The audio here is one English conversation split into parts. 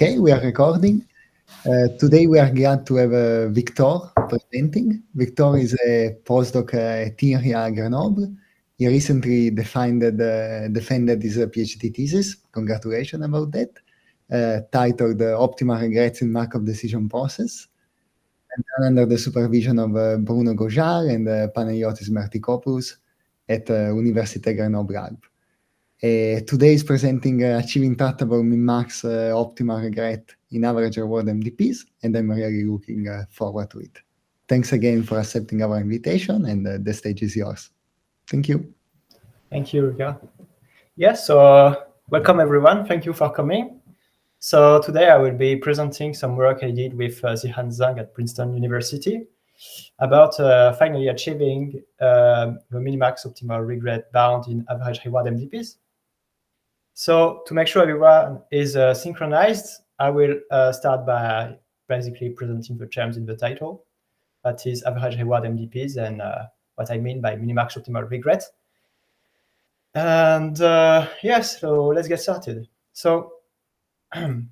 Okay, we are recording. Today we are glad to have Victor presenting. Victor is a postdoc at Grenoble. He recently defended his PhD thesis. Congratulations about that. Titled "Optimal Regrets in Markov Decision Process," and done under the supervision of Bruno Gojar and Panayotis Mertikopoulos at Université Grenoble. Today is presenting achieving tractable Minimax optimal regret in average reward MDPs, and I'm really looking forward to it. Thanks again for accepting our invitation, and the stage is yours. Thank you. Thank you, Rika. Yes, so welcome everyone. Thank you for coming. So today I will be presenting some work I did with Zihan Zhang at Princeton University about finally achieving the Minimax optimal regret bound in average reward MDPs. So to make sure everyone is synchronized, I will start by basically presenting the terms in the title, that is average reward MDPs and what I mean by Minimax optimal regret. And yes, so let's get started. So I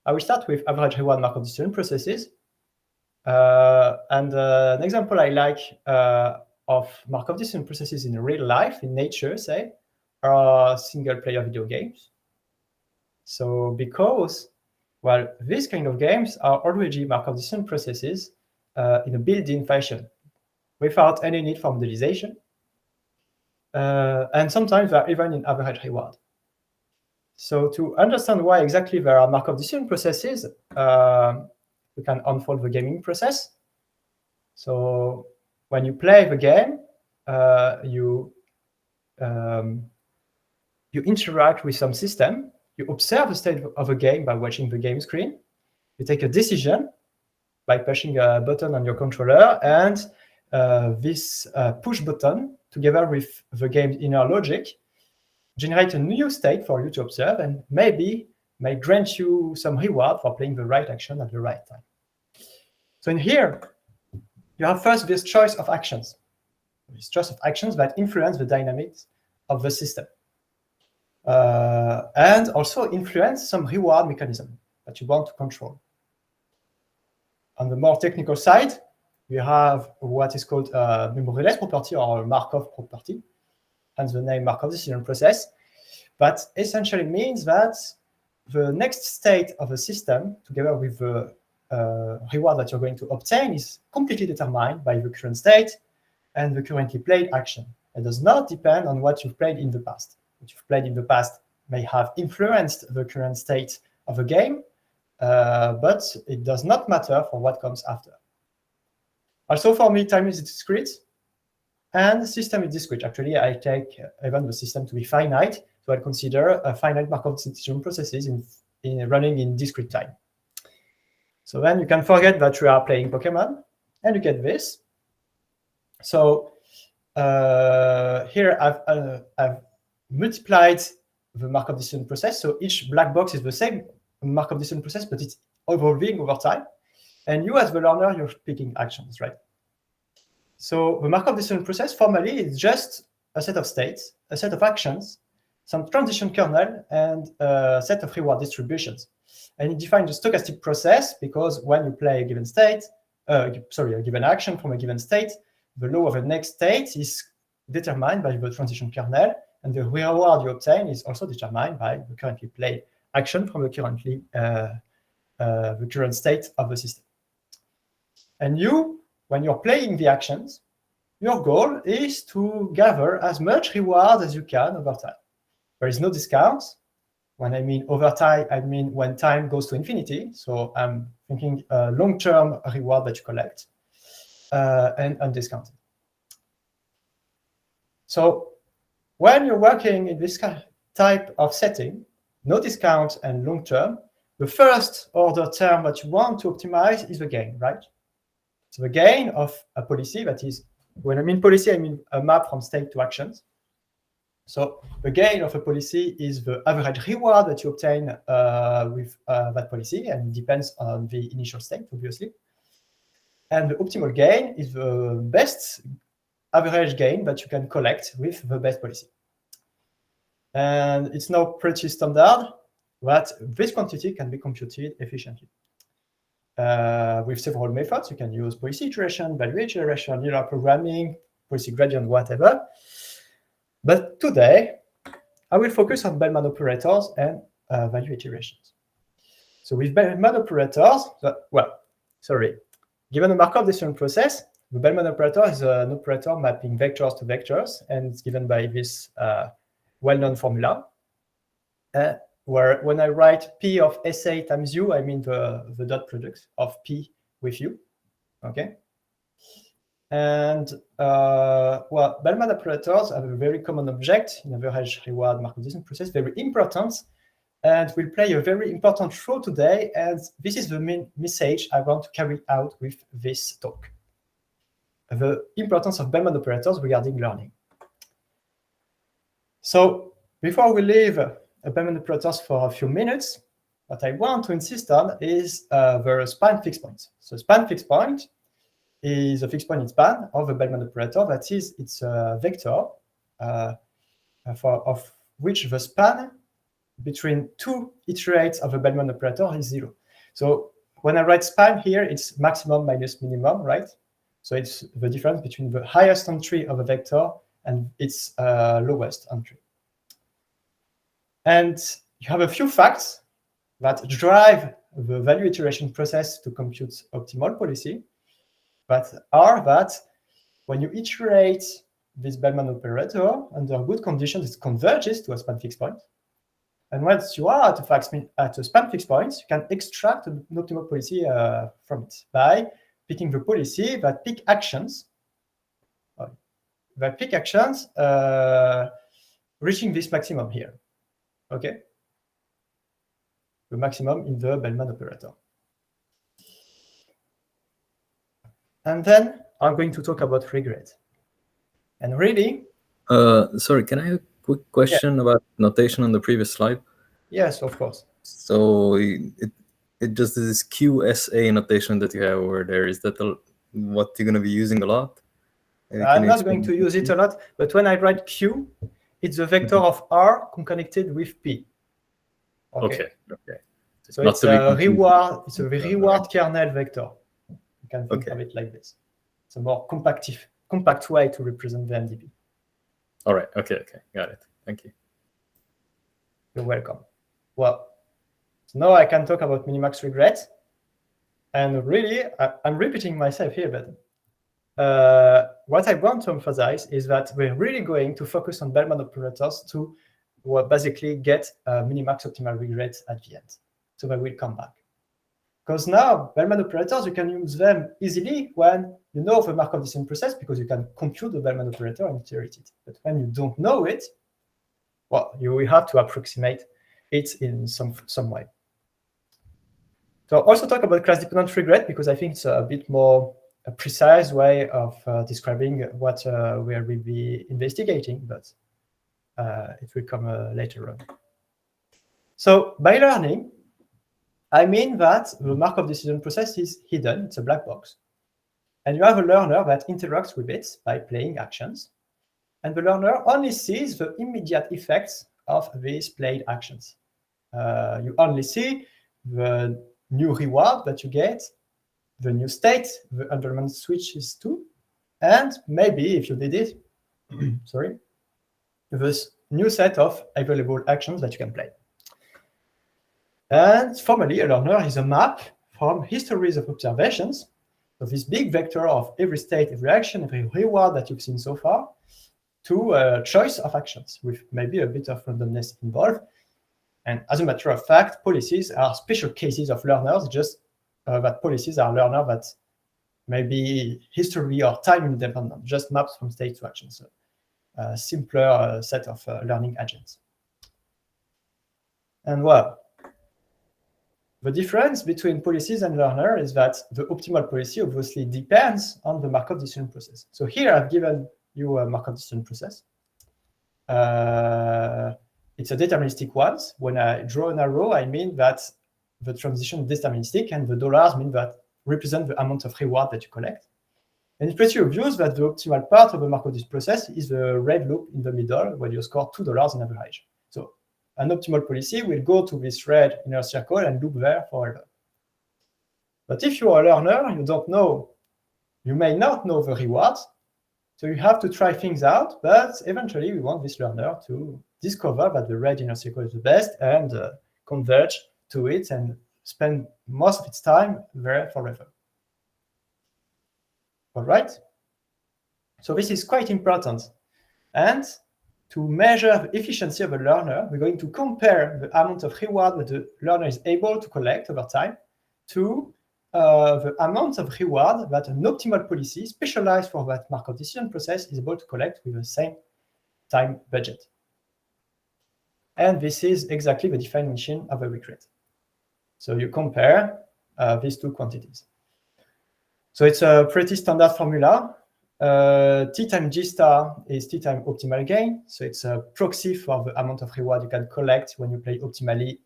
will start with average reward Markov decision processes. And an example I like of Markov decision processes in real life, in nature, say, are single-player video games. So because, well, these kind of games are already Markov decision processes in a built-in fashion, without any need for modelization. And sometimes they're even in average reward. So to understand why exactly there are Markov decision processes, we can unfold the gaming process. So when you play the game, you interact with some system, you observe the state of a game by watching the game screen, you take a decision by pushing a button on your controller, and this push button, together with the game's inner logic, generate a new state for you to observe and maybe may grant you some reward for playing the right action at the right time. So in here, you have first this choice of actions. This choice of actions that influence the dynamics of the system. And also influence some reward mechanism that you want to control. On the more technical side, we have what is called a memoryless property or a Markov property, hence the name Markov decision process. But essentially means that the next state of a system, together with the reward that you're going to obtain, is completely determined by the current state and the currently played action. It does not depend on what you've played in the past. What you've played in the past may have influenced the current state of a game, but it does not matter for what comes after. Also, for me, time is discrete, and system is discrete. Actually, I take even the system to be finite, so I consider a finite Markov decision processes in running in discrete time. So then you can forget that you are playing Pokemon, and you get this. So here I've multiplied the Markov decision process. So each black box is the same Markov decision process, but it's evolving over time. And you, as the learner, you're picking actions, right? So the Markov decision process formally is just a set of states, a set of actions, some transition kernel, and a set of reward distributions. And it defines a stochastic process because when you play a given state, a given action from a given state, the law of the next state is determined by the transition kernel, and the reward you obtain is also determined by the currently played action from the current state of the system. And you, when you're playing the actions, your goal is to gather as much reward as you can over time. There is no discount. When I mean over time, I mean when time goes to infinity. So I'm thinking long-term reward that you collect and undiscounted. So when you're working in this type of setting, no discount and long-term, the first order term that you want to optimize is the gain, right? So the gain of a policy, that is, when I mean policy, I mean a map from state to actions. So the gain of a policy is the average reward that you obtain with that policy, and it depends on the initial state, obviously. And the optimal gain is the best average gain that you can collect with the best policy. And it's now pretty standard that this quantity can be computed efficiently. With several methods, you can use policy iteration, value iteration, neural programming, policy gradient, whatever. But today, I will focus on Bellman operators and value iterations. So with Bellman operators, given the Markov decision process, the Bellman operator is an operator mapping vectors to vectors, and it's given by this well-known formula, where when I write P of SA times U, I mean the dot product of P with U, okay? And Bellman operators have a very common object in average reward Markov decision process, very important, and will play a very important role today. And this is the main message I want to carry out with this talk: the importance of Bellman operators regarding learning. So before we leave Bellman operators for a few minutes, what I want to insist on is the span fixed point. So span fixed point is a fixed point in span of a Bellman operator. That is, it's a vector of which the span between two iterates of a Bellman operator is 0. So when I write span here, it's maximum minus minimum, right? So it's the difference between the highest entry of a vector and its lowest entry. And you have a few facts that drive the value iteration process to compute optimal policy, but are that when you iterate this Bellman operator under good conditions, it converges to a span fixed point. And once you are at a span fixed point, you can extract an optimal policy from it by picking the policy that pick actions, reaching this maximum here, okay? The maximum in the Bellman operator. And then I'm going to talk about regret. And really... sorry, can I have a quick question about notation on the previous slide? Yes, of course. So it just this QSA notation that you have over there, is that what you're going to be using a lot? I'm not going to use it a lot, but when I write Q, it's a vector of R connected with P. Okay. So it's a reward. It's a reward kernel vector. You can think of it like this. It's a more compact way to represent the MDP. All right. Okay. Got it. Thank you. You're welcome. Well, so now I can talk about Minimax regret. And really, I'm repeating myself here, but what I want to emphasize is that we're really going to focus on Bellman operators to basically get Minimax optimal regret at the end. So I will come back. Because now, Bellman operators, you can use them easily when you know the Markov decision process, because you can compute the Bellman operator and iterate it. But when you don't know it, well, you will have to approximate it in some way. So I'll also talk about class-dependent regret, because I think it's a bit more a precise way of describing what we will be investigating, but it will come later on. So by learning, I mean that the Markov decision process is hidden, it's a black box. And you have a learner that interacts with it by playing actions. And the learner only sees the immediate effects of these played actions. You only see the new reward that you get, the new state the environment switches to, and maybe, if you did it, sorry, this new set of available actions that you can play. And formally, a learner is a map from histories of observations, of this big vector of every state, every action, every reward that you've seen so far, to a choice of actions with maybe a bit of randomness involved. And as a matter of fact, policies are special cases of learners, just that policies are learners that maybe history or time independent, just maps from state to action. So a simpler set of learning agents. And well, the difference between policies and learner is that the optimal policy obviously depends on the Markov decision process. So here I've given you a Markov decision process. It's a deterministic one. When I draw an arrow, I mean that the transition is deterministic, and the dollars mean that represent the amount of reward that you collect. And it's pretty obvious that the optimal part of the Markov decision process is the red loop in the middle, where you score $2 on average. So an optimal policy will go to this red inner circle and loop there forever. But if you're a learner, you may not know the rewards, so you have to try things out, but eventually we want this learner to discover that the red inner circle is the best and converge to it and spend most of its time there forever. All right? So this is quite important. And to measure the efficiency of a learner, we're going to compare the amount of reward that the learner is able to collect over time to the amount of reward that an optimal policy specialized for that Markov decision process is able to collect with the same time budget. And this is exactly the definition of a regret. So you compare these two quantities. So it's a pretty standard formula. T times G star is T times optimal gain. So it's a proxy for the amount of reward you can collect when you play optimally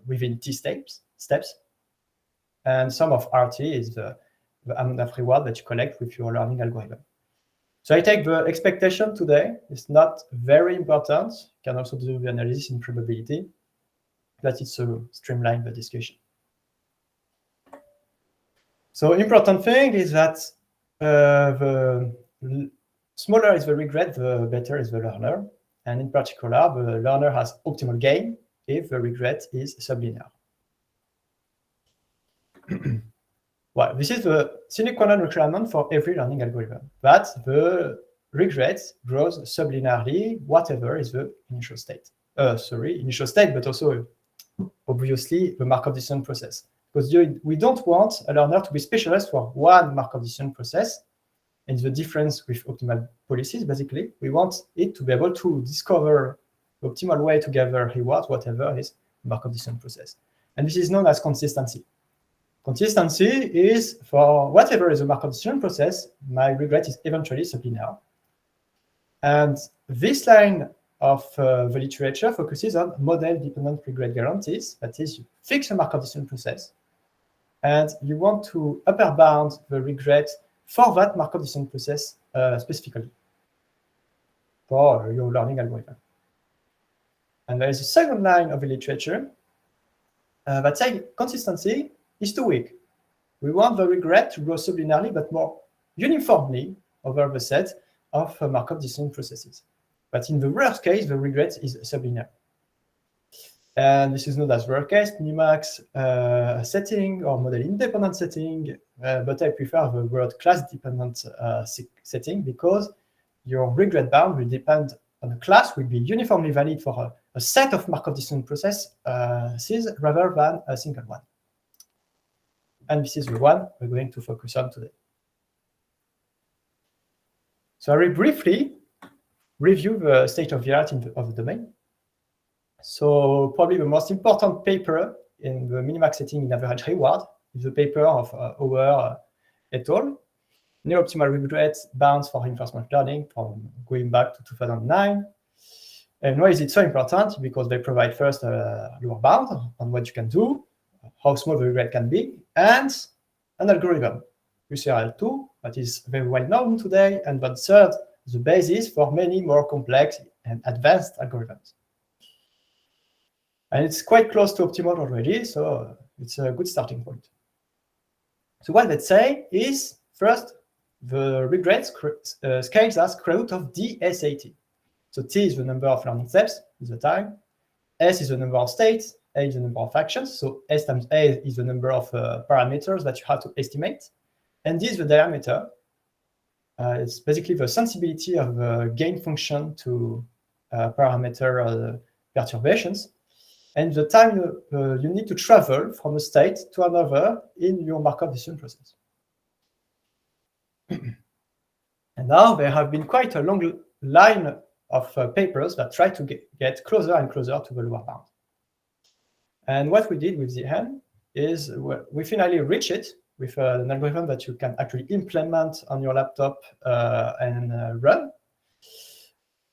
within T steps. And sum of RT is the amount of reward that you collect with your learning algorithm. So I take the expectation today. It's not very important. You can also do the analysis in probability, but it's to streamline the discussion. So important thing is that the smaller is the regret, the better is the learner. And in particular, the learner has optimal gain if the regret is sublinear. Well, this is the sine qua non requirement for every learning algorithm, that the regret grows sublinearly, whatever is the initial state. Initial state, but also obviously the Markov decision process. Because we don't want a learner to be specialized for one Markov decision process. And the difference with optimal policies, basically, we want it to be able to discover the optimal way to gather rewards, whatever is Markov decision process. And this is known as consistency. Consistency is for whatever is a Markov decision process, my regret is eventually sublinear. And this line of the literature focuses on model-dependent regret guarantees. That is, you fix a Markov decision process, and you want to upper bound the regret for that Markov decision process specifically for your learning algorithm. And there is a second line of the literature that says consistency is too weak. We want the regret to grow sublinearly, but more uniformly over the set of Markov decision processes. But in the worst case, the regret is sublinear. And this is known as worst case, Minimax setting or model independent setting, but I prefer the word class dependent setting because your regret bound will depend on a class, will be uniformly valid for a set of Markov decision processes rather than a single one. And this is the one we're going to focus on today. So I will briefly review the state of the art of the domain. So probably the most important paper in the Minimax setting in average reward is the paper of Auer et al. Near-optimal regret bounds for reinforcement learning from going back to 2009. And why is it so important? Because they provide first a lower bound on what you can do, how small the regret can be, and an algorithm, UCRL2, that is very well known today, and that serves the basis for many more complex and advanced algorithms. And it's quite close to optimal already, so it's a good starting point. So what they say is, first, the regret scales as square root of DSAT. So T is the number of learning steps, is the time. S is the number of states. A is the number of actions. So S times A is the number of parameters that you have to estimate. And D is the diameter. It's basically the sensibility of the gain function to parameter perturbations. And the time you need to travel from a state to another in your Markov decision process. And now there have been quite a long line of papers that try to get closer and closer to the lower bound. And what we did with the N is we finally reached it with an algorithm that you can actually implement on your laptop and run.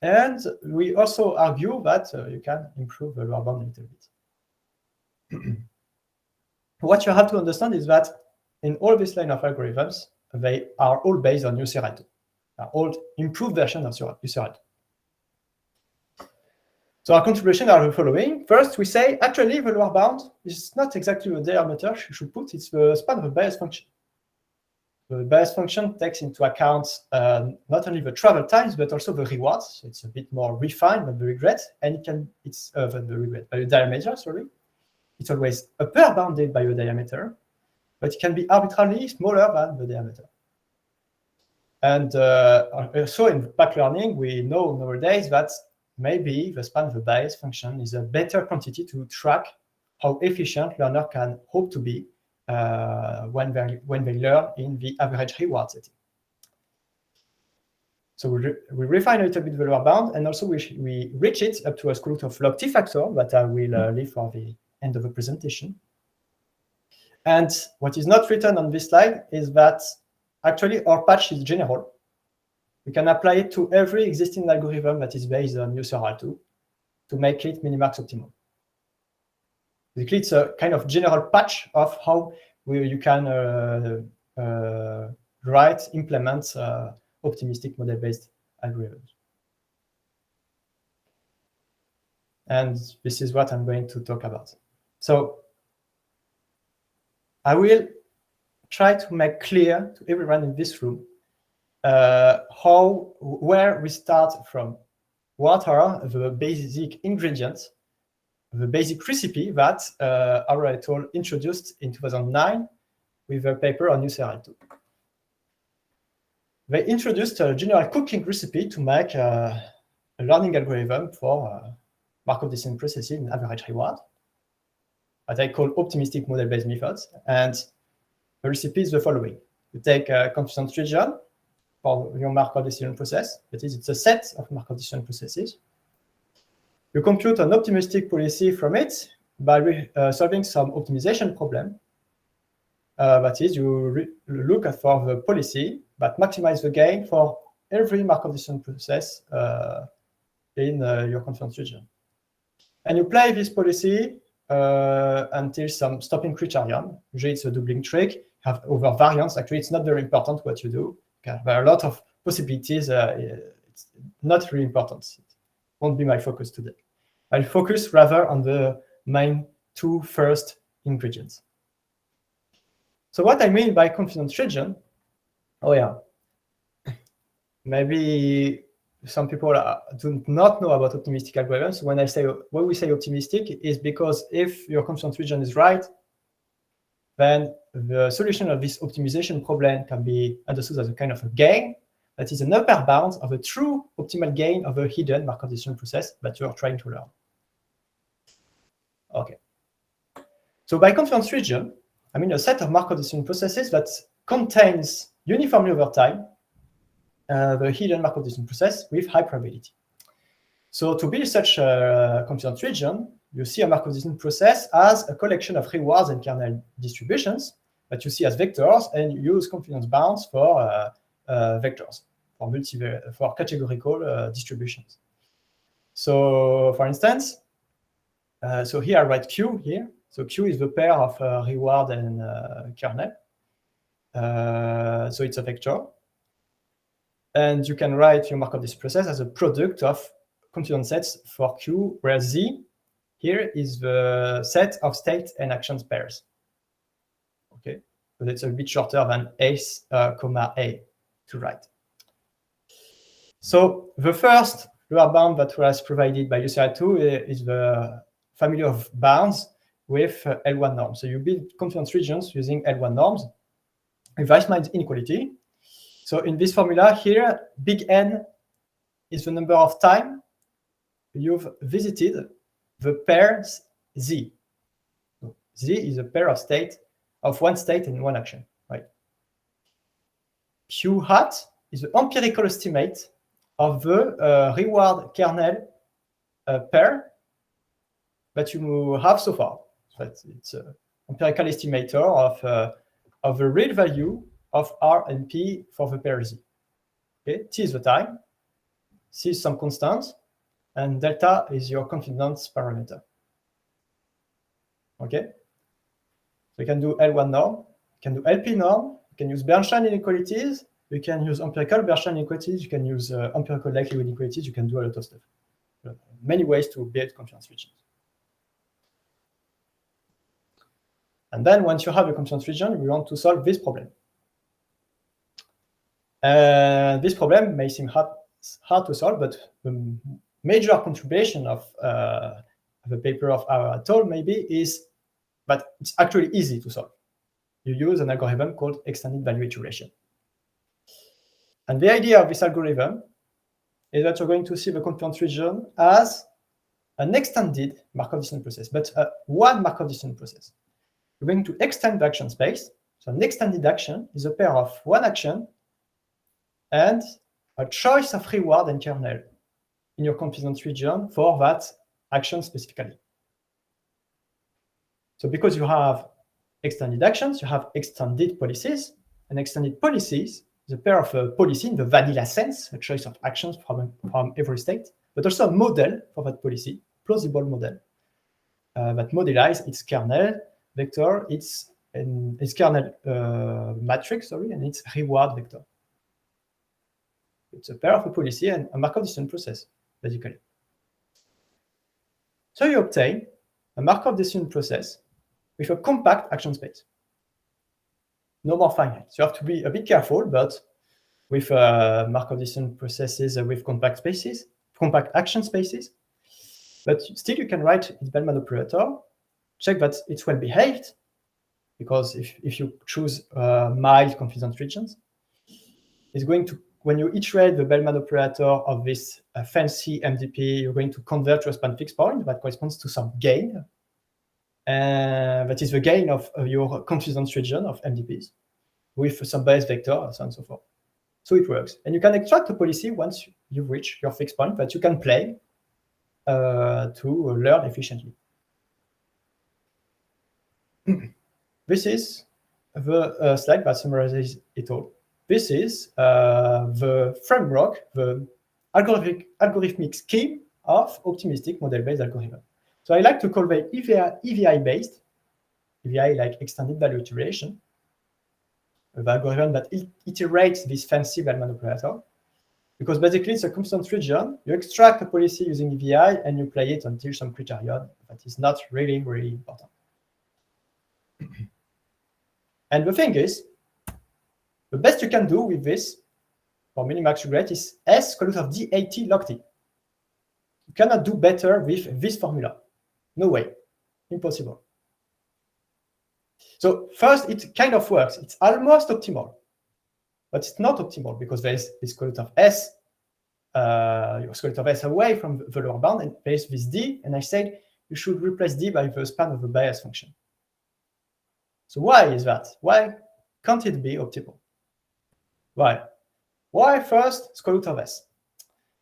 And we also argue that you can improve the lower bound a little bit. What you have to understand is that in all this line of algorithms, they are all based on UCRL2, all improved version of UCRL2. So our contributions are the following. First, we say, actually, the lower bound is not exactly the diameter you should put, it's the span of the bias function. The bias function takes into account not only the travel times, but also the rewards. So it's a bit more refined than the regret, and it's by the diameter, sorry. It's always upper bounded by the diameter, but it can be arbitrarily smaller than the diameter. And also in back learning, we know nowadays that maybe the span of the bias function is a better quantity to track how efficient learner can hope to be when they learn in the average reward setting. So we refine a little bit the lower bound, and also we reach it up to a square root of log t factor that I will leave for the end of the presentation. And what is not written on this slide is that actually our patch is general. We can apply it to every existing algorithm that is based on USERL2 to make it Minimax optimal. Basically, it's a kind of general patch of how you can implement optimistic model-based algorithms. And this is what I'm going to talk about. So I will try to make clear to everyone in this room where we start from. What are the basic ingredients, the basic recipe that Aura et al. Introduced in 2009 with a paper on USERL2. They introduced a general cooking recipe to make a learning algorithm for Markov decision processes in average reward, that I call optimistic model-based methods. And the recipe is the following. You take a confidence region for your Markov decision process. That is, it's a set of Markov decision processes. You compute an optimistic policy from it by solving some optimization problem. That is, you look for the policy that maximizes the gain for every Markov decision process in your confidence region. And you play this policy until some stopping criterion. Usually it's a doubling trick. Have over variance. Actually, it's not very important what you do. Okay. There are a lot of possibilities. It's not really important. It won't be my focus today. I'll focus rather on the main two first ingredients. So what I mean by confidence region, oh yeah, maybe some people do not know about optimistic algorithms. When we say optimistic is because if your confidence region is right, then the solution of this optimization problem can be understood as a kind of a gain that is an upper bound of a true optimal gain of a hidden Markov decision process that you are trying to learn. Okay. So by confidence region, I mean a set of Markov decision processes that contains uniformly over time the hidden Markov decision process with high probability. So to build such a confidence region, you see a Markov decision process as a collection of rewards and kernel distributions that you see as vectors, and you use confidence bounds for vectors, for categorical distributions. So for instance, so here I write Q here. So Q is the pair of reward and kernel. So it's a vector. And you can write your Markov decision process as a product of confidence sets for Q, where Z here is the set of state and actions pairs. Okay, but it's a bit shorter than S, comma A to write. So the first lower bound that was provided by USERL2 is the family of bounds with L1 norms. So you build confidence regions using L1 norms with Weissman's inequality. So in this formula here, big N is the number of time you've visited the pairs Z. So Z is a pair of one state and one action, right? Q hat is the empirical estimate of the reward kernel pair that you have so far. So it's an empirical estimator of the real value of R and P for the pair Z. Okay, T is the time, C is some constant, and delta is your confidence parameter. Okay, so you can do L1 norm, you can do LP norm, you can use Bernstein inequalities, you can use empirical Bernstein inequalities, you can use empirical likelihood inequalities, you can do a lot of stuff. many ways to build confidence regions. And then once you have a confidence region, we want to solve this problem. This problem may seem hard to solve, but the major contribution of the paper of our tool maybe is that it's actually easy to solve. You use an algorithm called extended value iteration. And the idea of this algorithm is that you're going to see the confidence region as an extended Markov distance process, but one Markov distance process. You're going to extend the action space. So an extended action is a pair of one action and a choice of reward and kernel in your confidence region for that action specifically. So because you have extended actions, you have extended policies, and extended policies is a pair of a policy in the vanilla sense, a choice of actions from every state, but also a model for that policy, plausible model that modelize its kernel vector, its kernel matrix, and its reward vector. It's a pair of a policy and a Markov distance process, basically. So you obtain a Markov distance process with a compact action space. No more finite. So you have to be a bit careful, but with Markov distance processes with compact action spaces, but still you can write its Bellman operator, check that it's well behaved, because if you choose mild confidence regions, it's going to, when you iterate the Bellman operator of this fancy MDP, you're going to convert to a span fixed point that corresponds to some gain. That is the gain of your confidence region of MDPs with some base vector, so on and so forth. So it works. And you can extract a policy once you've reached your fixed point that you can play to learn efficiently. This is the slide that summarizes it all. This is the framework, the algorithmic scheme of optimistic model-based algorithm. So I like to call them EVI-based, EVI like extended value iteration, the algorithm that iterates this fancy Bellman operator, because basically it's a confidence region. You extract a policy using EVI and you play it until some criterion that is not really, really important. And the thing is, the best you can do with this for Minimax regret is S square root of DAT log T. You cannot do better with this formula. No way. Impossible. So first, it kind of works. It's almost optimal. But it's not optimal because there's this square root of S, your square root of S away from the lower bound, and there's this D, and I said you should replace D by the span of the bias function. So why is that? Why can't it be optimal? Why? Why first square root of S?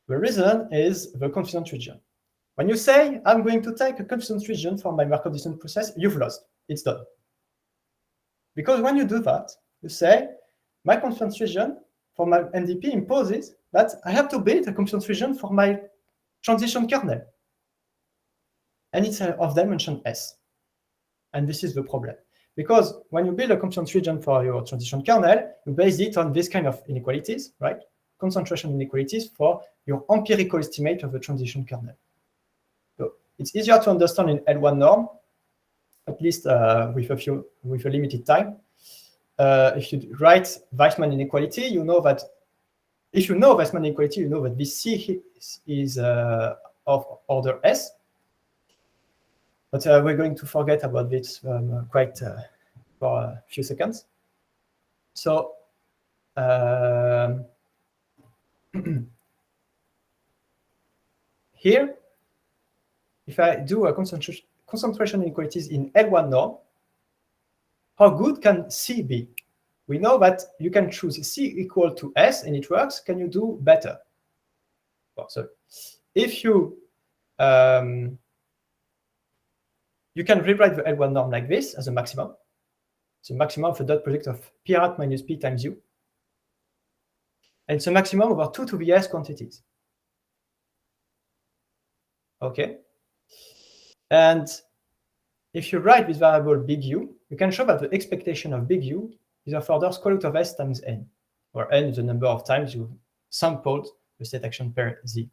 The reason is the confidence region. When you say, I'm going to take a confidence region for my Markov distance process, you've lost. It's done. Because when you do that, you say, my confidence region for my MDP imposes that I have to build a confidence region for my transition kernel. And it's of dimension S. And this is the problem. Because when you build a confidence region for your transition kernel, you base it on this kind of inequalities, right? Concentration inequalities for your empirical estimate of the transition kernel. So it's easier to understand in L1 norm, at least with a limited time. If you write Weissman inequality, you know that if you know Weissman inequality, you know that this C is of order S. But we're going to forget about this quite for a few seconds. So here, if I do a concentration inequalities in L1 norm, how good can C be? We know that you can choose C equal to S and it works. Can you do better? Well, so if you you can rewrite the L1 norm like this as a maximum. It's a maximum of a dot product of P hat minus P times U. And it's a maximum over 2 to the S quantities. Okay. And if you write this variable big U, you can show that the expectation of big U is of order square root of S times N, where N is the number of times you sampled the state action pair Z.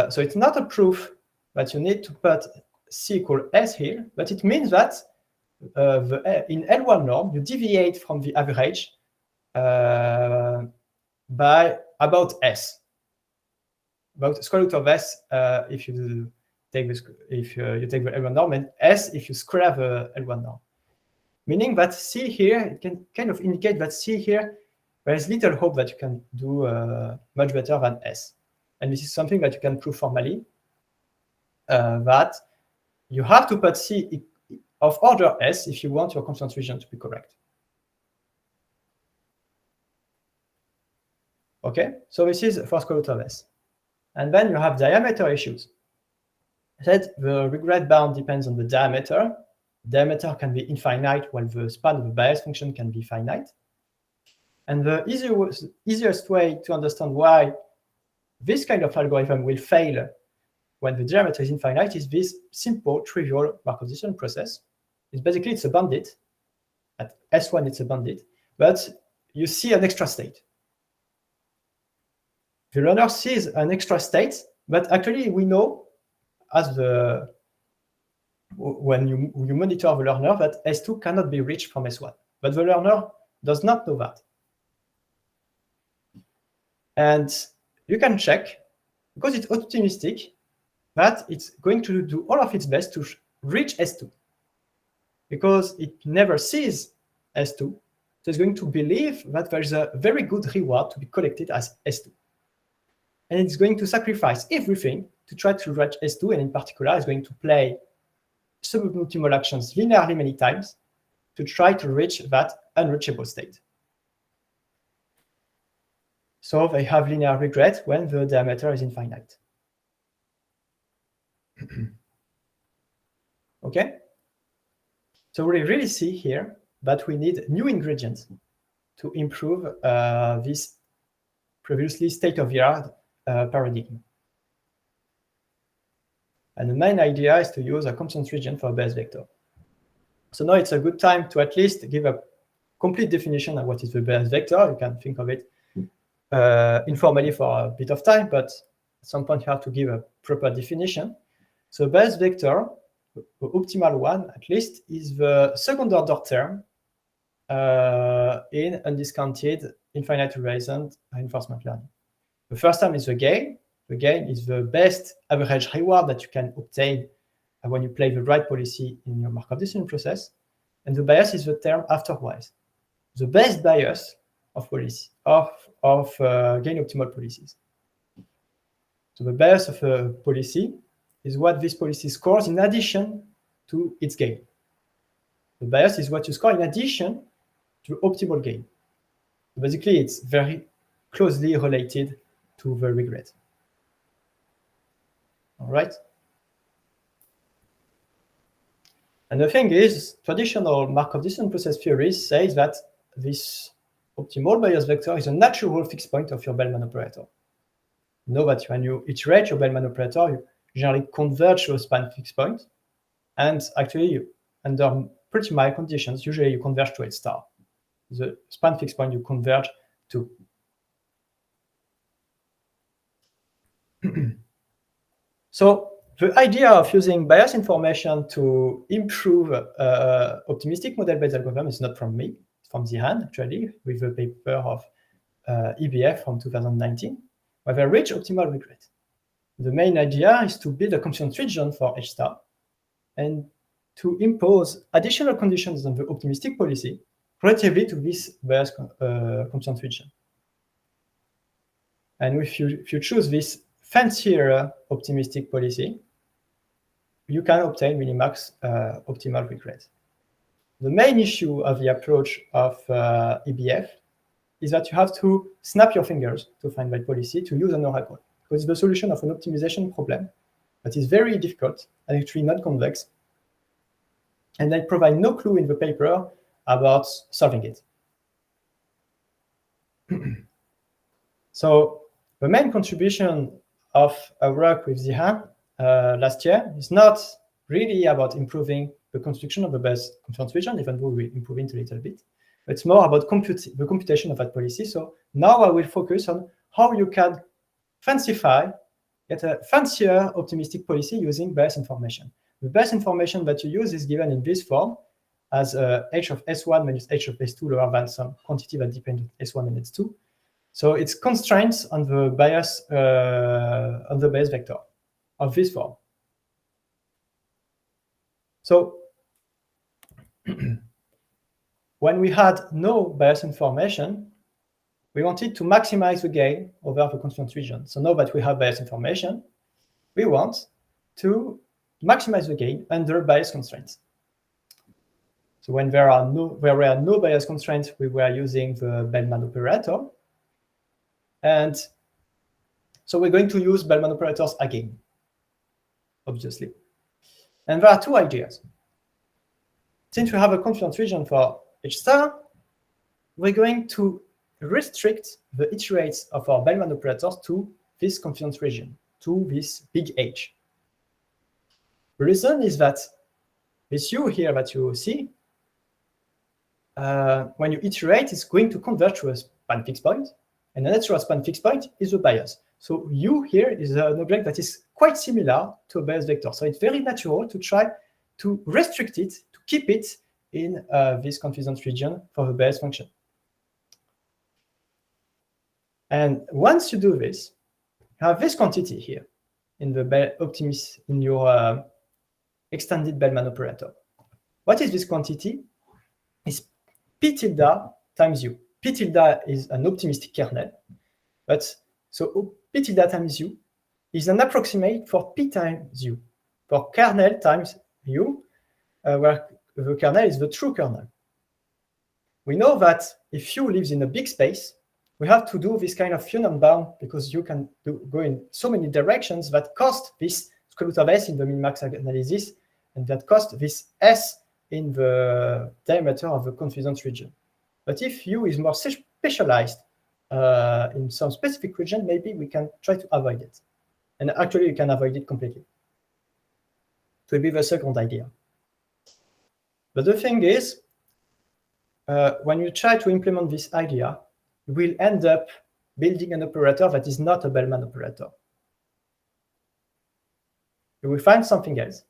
So it's not a proof that you need to put C equal S here, but it means that in L1 norm, you deviate from the average by about S, about square root of S if you take the L1 norm, and S if you square the L1 norm. Meaning that C here, it can kind of indicate that C here, there is little hope that you can do much better than S. And this is something that you can prove formally, that you have to put C of order S if you want your constraint region to be correct. Okay, so this is for square root of S. And then you have diameter issues. I said the regret bound depends on the diameter. Diameter can be infinite, while the span of the bias function can be finite. And the easiest way to understand why this kind of algorithm will fail when the diameter is infinite is this simple, trivial Markov decision process. It's a bandit. At S1, it's a bandit, but you see an extra state. The learner sees an extra state, but actually we know when you monitor the learner that S2 cannot be reached from S1, but the learner does not know that. And you can check, because it's optimistic, that it's going to do all of its best to reach S2. Because it never sees S2, so it's going to believe that there's a very good reward to be collected as S2. And it's going to sacrifice everything to try to reach S2, and in particular, it's going to play suboptimal actions linearly many times to try to reach that unreachable state. So they have linear regret when the diameter is infinite. Okay? So we really see here that we need new ingredients to improve this previously state-of-the-art paradigm. And the main idea is to use a constant region for a Bayes vector. So now it's a good time to at least give a complete definition of what is the Bayes vector. You can think of it informally for a bit of time, but at some point you have to give a proper definition. So Bayes vector, the optimal one at least, is the second order term in undiscounted infinite horizon reinforcement learning. The first term is the gain. The gain is the best average reward that you can obtain when you play the right policy in your Markov decision process. And the bias is the term afterwards, the best bias of policy of gain optimal policies. So the bias of a policy is what this policy scores in addition to its gain. The bias is what you score in addition to optimal gain. Basically, it's very closely related to the regret. All right. And the thing is, traditional Markov decision process theories say that this optimal bias vector is a natural fixed point of your Bellman operator. You know that when you iterate your Bellman operator, you generally converge to a span fixed point. And actually, under pretty mild conditions, usually you converge to its star. The span fixed point you converge to. So the idea of using bias information to improve optimistic model-based algorithm is not from me. It's from Zihan, actually, with a paper of EBF from 2019, where they reach optimal regret. The main idea is to build a constraint region for H star and to impose additional conditions on the optimistic policy relatively to this bias constraint region. And if you choose this fancier optimistic policy, you can obtain minimax optimal regret. The main issue of the approach of EBF is that you have to snap your fingers to find that policy to use an oracle, because it's the solution of an optimization problem that is very difficult and actually not convex, and they provide no clue in the paper about solving it. So the main contribution of our work with Zihan last year is not really about improving the construction of the Bayes constraint region, even though we improve it a little bit. It's more about the computation of that policy. So now I will focus on how you can fancify get a fancier optimistic policy using bias information. The bias information that you use is given in this form as h of S1 minus h of S2 lower than some quantity that depends on S1 and S2. So it's constraints on the bias vector of this form. So when we had no bias information, we wanted to maximize the gain over the constraint region. So now that we have bias information, we want to maximize the gain under bias constraints. So when there were no bias constraints, we were using the Bellman operator. And so we're going to use Bellman operators again, obviously. And there are two ideas. Since we have a confidence region for H star, we're going to restrict the iterates of our Bellman operators to this confidence region, to this big H. The reason is that this U here that you see, when you iterate, it's going to converge to a span fixed point, and the natural span fixed point is a bias. So U here is an object that is quite similar to a bias vector. So it's very natural to try to restrict it, to keep it in this confidence region for the bias function. And once you do this, you have this quantity here in the in your extended Bellman operator. What is this quantity? It's P tilde times U. P tilde is an optimistic kernel, but so P tilde times U is an approximate for P times U, for kernel times U, where the kernel is the true kernel. We know that if U lives in a big space, we have to do this kind of union bound because you can go in so many directions that cost this square root of S in the Minimax analysis, and that cost this S in the diameter of the confidence region. But if U is more specialized in some specific region, maybe we can try to avoid it. And actually, you can avoid it completely. It will be the second idea. But the thing is, when you try to implement this idea, you will end up building an operator that is not a Bellman operator. You will find something else,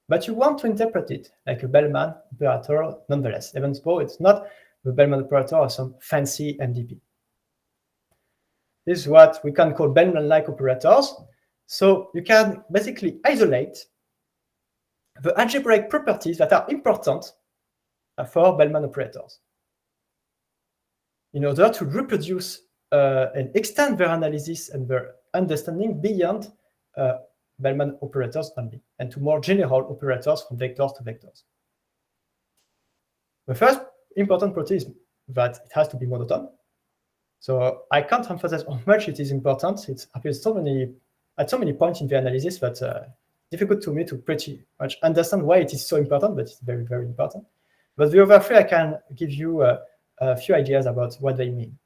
but you want to interpret it like a Bellman operator nonetheless, even though it's not the Bellman operator or some fancy MDP. This is what we can call Bellman-like operators. So you can basically isolate the algebraic properties that are important for Bellman operators in order to reproduce and extend their analysis and their understanding beyond Bellman operators only, and to more general operators from vectors to vectors. The first important property is that it has to be monotone. So I can't emphasize how much it is important. It appears at so many points in the analysis that difficult to me to pretty much understand why it is so important, but it's very, very important. But the other three, I can give you a few ideas about what they mean.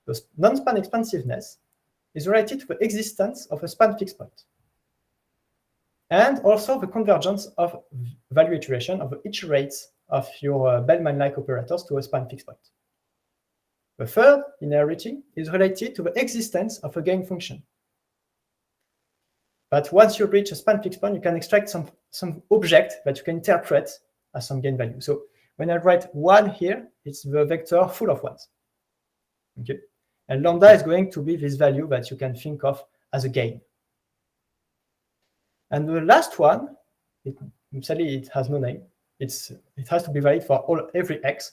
The non-span expansiveness is related to the existence of a span fixed point, and also the convergence of value iteration of each rates of your Bellman-like operators to a span fixed point. The third linearity is related to the existence of a gain function. But once you reach a span fixed point, you can extract some object that you can interpret as some gain value. So when I write 1 here, it's the vector full of 1s. Okay. And lambda is going to be this value that you can think of as a gain. And the last one, sadly, it has no name. It has to be valid for every x.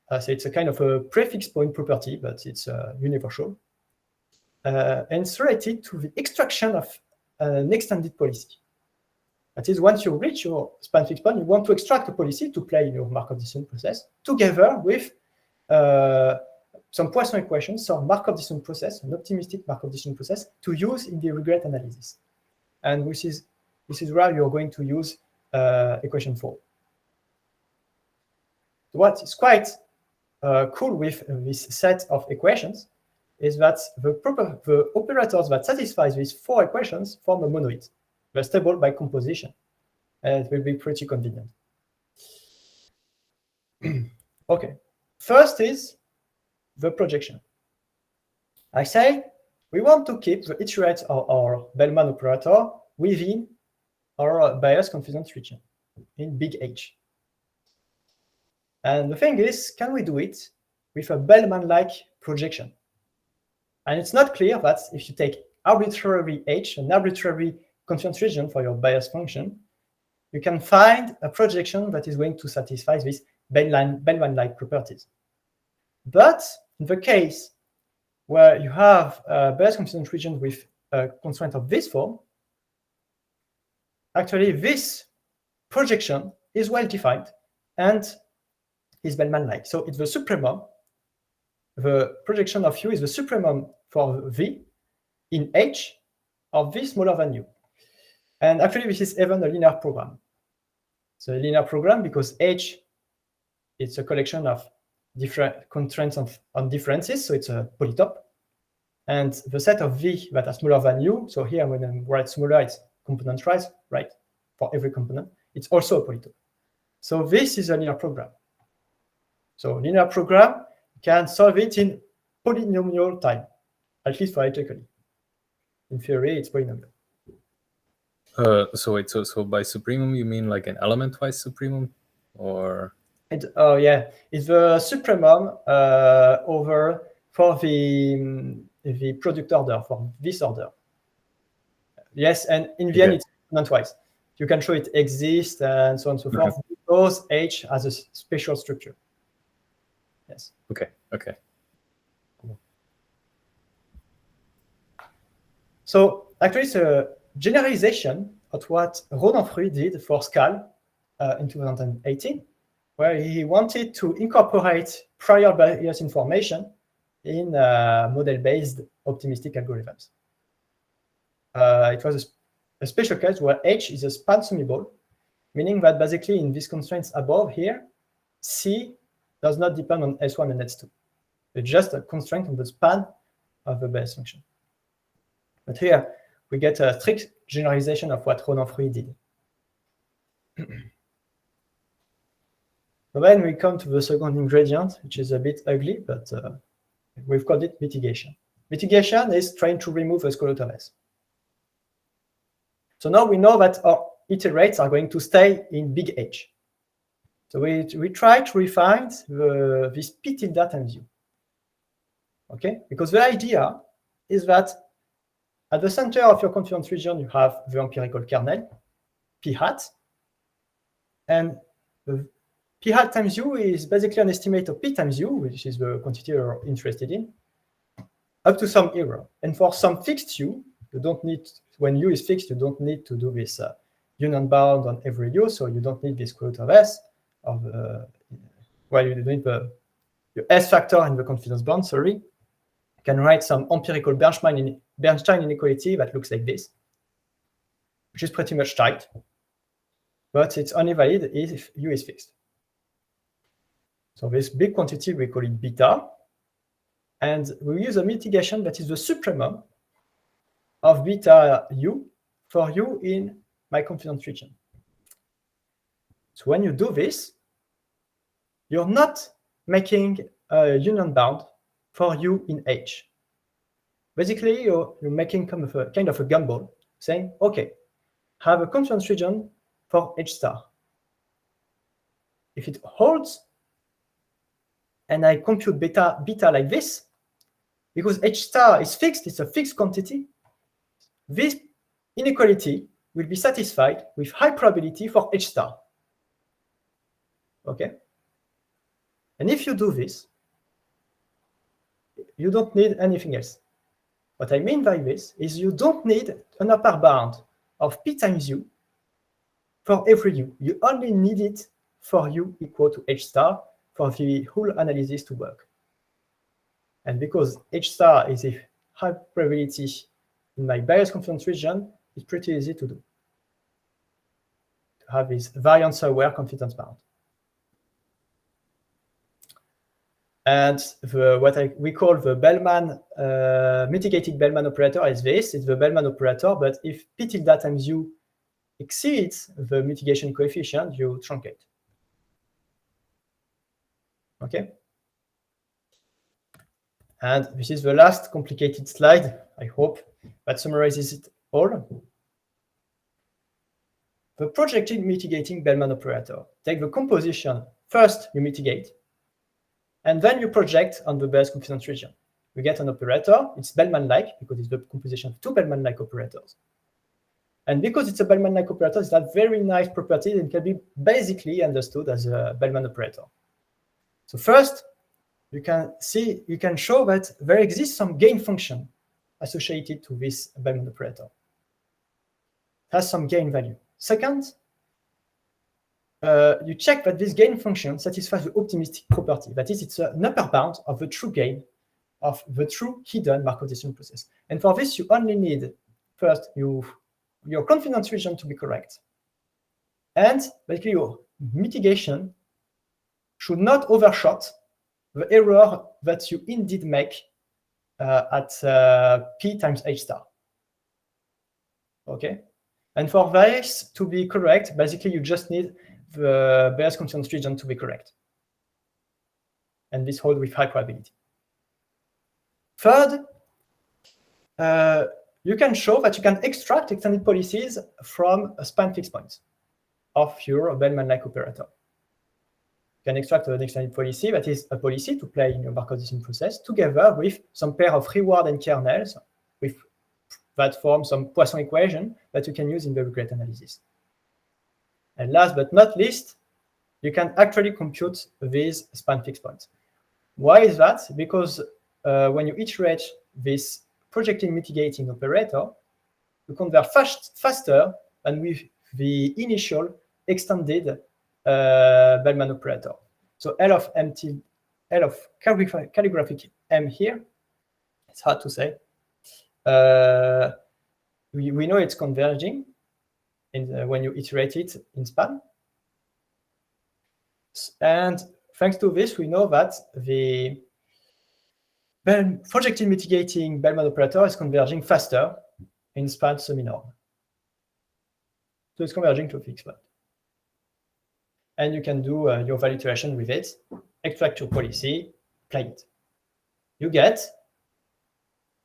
So it's a kind of a prefix point property, but it's universal. And it's related to the extraction of an extended policy. That is, once you reach your span fixed point, you want to extract a policy to play in your Markov decision process together with some Poisson equations, some Markov decision process, an optimistic Markov decision process to use in the regret analysis. And this is where you're going to use equation 4. What is quite cool with this set of equations is that the operators that satisfy these 4 equations form a monoid. They're stable by composition, and it will be pretty convenient. Okay, first is the projection. I say we want to keep the iterate of our Bellman operator within our bias confidence region in big H. And the thing is, can we do it with a Bellman-like projection? And it's not clear that if you take arbitrary H, an arbitrary confidence region for your bias function, you can find a projection that is going to satisfy these Bellman-like properties. But in the case where you have a bias confidence region with a constraint of this form, actually this projection is well defined and is Bellman-like. So it's the supremum. The projection of U is the supremum for V in H of V smaller than U. And actually, this is even a linear program. So a linear program because H is a collection of different constraints on differences, so it's a polytope. And the set of V that are smaller than U, so here when I write smaller, it's componentized, right? For every component, it's also a polytope. So this is a linear program. So linear program can solve it in polynomial time, at least theoretically. In theory, it's polynomial. So wait, so by supremum you mean like an element-wise supremum, or? Oh yeah, it's the supremum over for the product order for this order. Yes, and in the end it's component-wise. You can show it exists and so on and so forth because H has a special structure. Yes. Okay. So actually, it's a generalization of what Rodenfruy did for Scal in 2018, where he wanted to incorporate prior bias information in model-based optimistic algorithms. It was a special case where H is a span summable, meaning that basically in these constraints above here, C does not depend on S1 and S2. It's just a constraint on the span of the bias function. But here, we get a strict generalization of what Rodenfruy did. So then we come to the second ingredient, which is a bit ugly, but we've called it mitigation. Mitigation is trying to remove a square root of S. So now we know that our iterates are going to stay in big H. So we try to refine this P tilde times U. Okay? Because the idea is that at the center of your confidence region, you have the empirical kernel, P hat. And the P hat times U is basically an estimate of P times U, which is the quantity you're interested in, up to some error. And for some fixed U, you don't need, when U is fixed, you don't need to do this union bound on every U, so you don't need this square root of S, well, you need the S factor in the confidence bound, sorry. You can write some empirical Bernstein inequality that looks like this, which is pretty much tight, but it's only valid if U is fixed. So this big quantity, we call it beta, and we use a mitigation that is the supremum of beta U for U in my confidence region. So when you do this, you're not making a union bound for U in H. Basically, you're making kind of a gamble, saying, okay, have a confidence region for H star. If it holds, and I compute beta like this, because H star is fixed, it's a fixed quantity, this inequality will be satisfied with high probability for H star. Okay? And if you do this, you don't need anything else. What I mean by this is you don't need an upper bound of P times U for every U. You only need it for U equal to H star for the whole analysis to work. And because H star is a high probability in my bias confidence region, it's pretty easy to do. To have this variance-aware confidence bound. And what we call the Bellman, mitigated Bellman operator is this. It's the Bellman operator, but if P tilde times U exceeds the mitigation coefficient, you truncate. Okay? And this is the last complicated slide I hope that summarizes it all. The projected mitigating Bellman operator. Take the composition. First, you mitigate, and then you project on the best confidence region. You get an operator. It's Bellman-like because it's the composition of two Bellman-like operators. And because it's a Bellman-like operator, it's that very nice property and can be basically understood as a Bellman operator. So first, you can show that there exists some gain function associated to this Bellman operator. It has some gain value. Second, you check that this gain function satisfies the optimistic property. That is, it's an upper bound of the true gain of the true hidden Markov decision process. And for this, you only need, first, your confidence region to be correct. And basically, your mitigation should not overshot the error that you indeed make at P times H star. Okay? And for this to be correct, basically, you just need the Bayes confidence region to be correct. And this holds with high probability. Third, you can show that you can extract extended policies from a span fixed points of your Bellman-like operator. You can extract an extended policy that is a policy to play in your Markov decision process together with some pair of reward and kernels with that form some Poisson equation that you can use in the regret analysis. And last but not least, you can actually compute these span fixed points. Why is that? Because when you iterate this projecting mitigating operator, you convert faster than with the initial extended Bellman operator. So L of calligraphic M here, it's hard to say. We know it's converging when you iterate it in span. And thanks to this, we know that the projected mitigating Bellman operator is converging faster in span semi-norm. So it's converging to a fixed point. And you can do your value iteration with it, extract your policy, play it. You get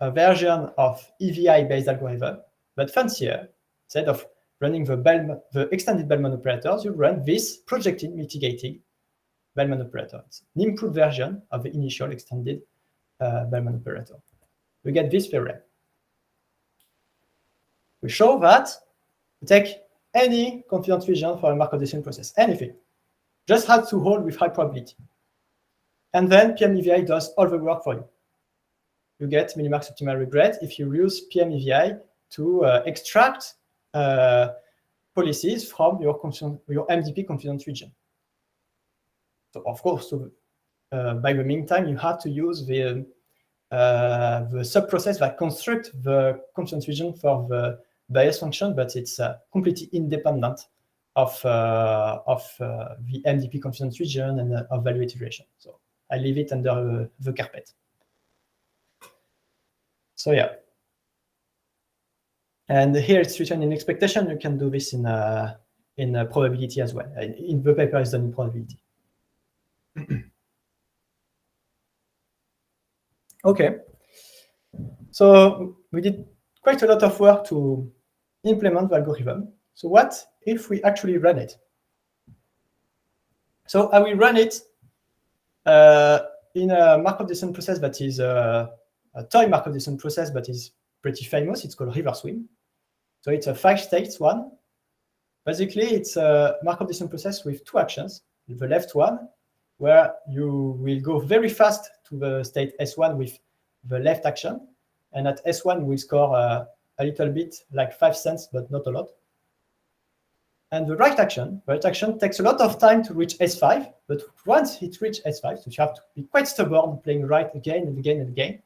a version of EVI-based algorithm, but fancier. Instead of running the extended Bellman operators, you run this projected mitigating Bellman operator. It's an improved version of the initial extended Bellman operator. We get this theorem. We show that we take any confidence region for a Markov decision process, anything. Just has to hold with high probability. And then PMEVI does all the work for you. You get minimax optimal regret if you use PMEVI to extract policies from your MDP confidence region. So of course, by the meantime, you have to use the subprocess that constructs the confidence region for the Bayes function, but it's completely independent of the MDP confidence region and of value iteration. So I leave it under the carpet. So yeah. And here it's written in expectation. You can do this in probability as well. In the paper is done in probability. Okay. So we did quite a lot of work to implement the algorithm. So what if we actually run it? So I will run it in a Markov decision process that is a toy Markov decision process, but is pretty famous. It's called River Swim. So it's a 5-state one. Basically, it's a Markov decision process with two actions. The left one, where you will go very fast to the state S1 with the left action. And at S1, we will score a little bit, like 5 cents, but not a lot. And the right action takes a lot of time to reach S5, but once it reaches S5, so you have to be quite stubborn, playing right again and again and again.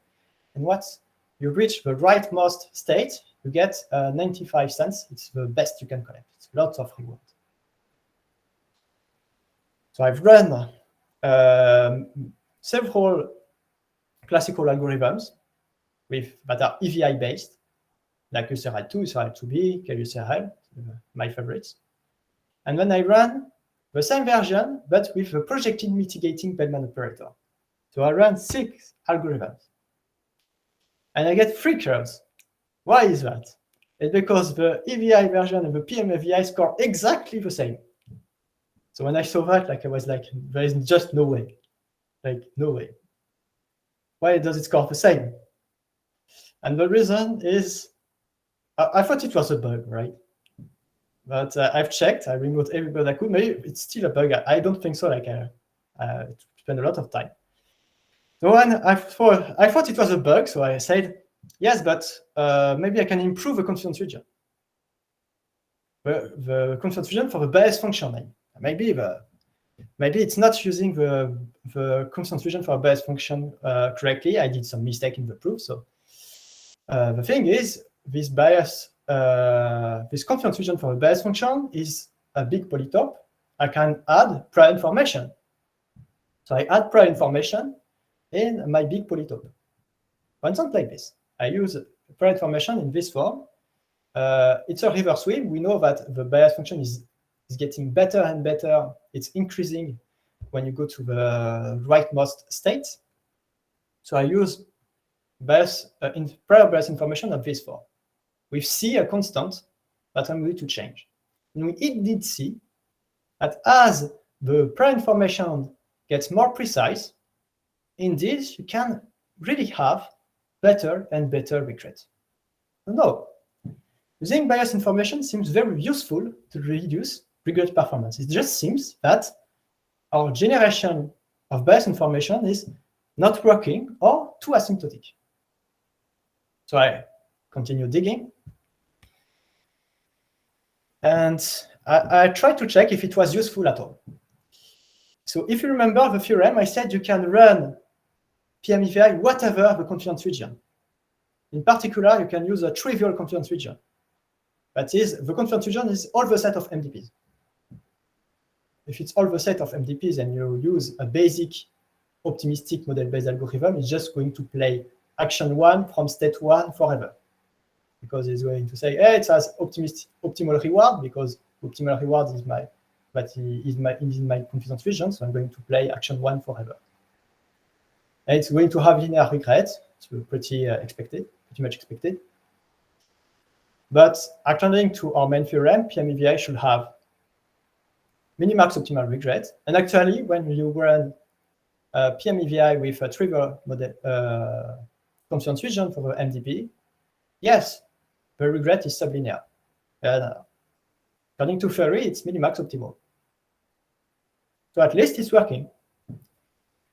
And once you reach the rightmost state, you get 95 cents. It's the best you can collect. It's lots of reward. So I've run several classical algorithms that are EVI based, like USRL2, USRL2B, KUSRL, my favorites. And then I run the same version, but with the projected mitigating Bellman operator. So I run 6 algorithms. and I get 3 curves. Why is that? It's because the EVI version and the PM EVI score exactly the same. So when I saw that, like, I was like, there is just no way. Like, no way. Why does it score the same? And the reason is, I thought it was a bug, right? But I've checked, I removed every bug I could. Maybe it's still a bug. I don't think so. Like, I spent a lot of time. So when I thought it was a bug, so I said, yes, but maybe I can improve the confidence region. The confidence region for the bias function. Maybe it's not using the confidence region for a bias function correctly. I did some mistake in the proof. So the thing is, this bias, this confidence region for a bias function is a big polytope. I can add prior information. So I add prior information in my big polytope. For instance, like this. I use prior information in this form. It's a reverse wheel. We know that the bias function is getting better and better. It's increasing when you go to the rightmost state. So I use bias prior bias information of this form. With C, a constant that I'm going to change. And we did see that as the prior information gets more precise, indeed, you can really have better and better regret. No, using bias information seems very useful to reduce regret performance. It just seems that our generation of bias information is not working or too asymptotic. So I continue digging. And I tried to check if it was useful at all. So if you remember the theorem, I said you can run PMEVI whatever the confidence region. In particular, you can use a trivial confidence region. That is, the confidence region is all the set of MDPs. If it's all the set of MDPs and you use a basic optimistic model-based algorithm, it's just going to play action 1 from state 1 forever. Because it's going to say, hey, it has optimal reward, because optimal reward is in my confidence region, so I'm going to play action 1 forever. And it's going to have linear regret. It's pretty much expected. But according to our main theorem, PMEVI should have minimax optimal regret. And actually, when you run PMEVI with a trivial model confidence region for the MDP, yes, the regret is sublinear. And according to theory, it's minimax optimal. So at least it's working.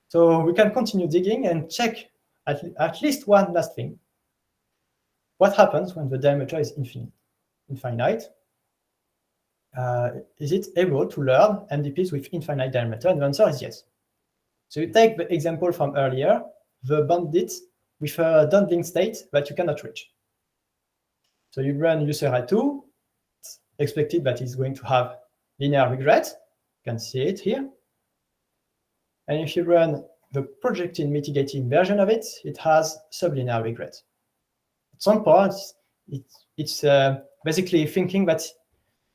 So we can continue digging and check at least one last thing. What happens when the diameter is infinite? Is it able to learn MDPs with infinite diameter? And the answer is yes. So you take the example from earlier, the bandit with a dangling state that you cannot reach. So you run USERA2, it's expected that it's going to have linear regret. You can see it here. And if you run the projected mitigating version of it, it has sublinear regret. At some point, it's basically thinking that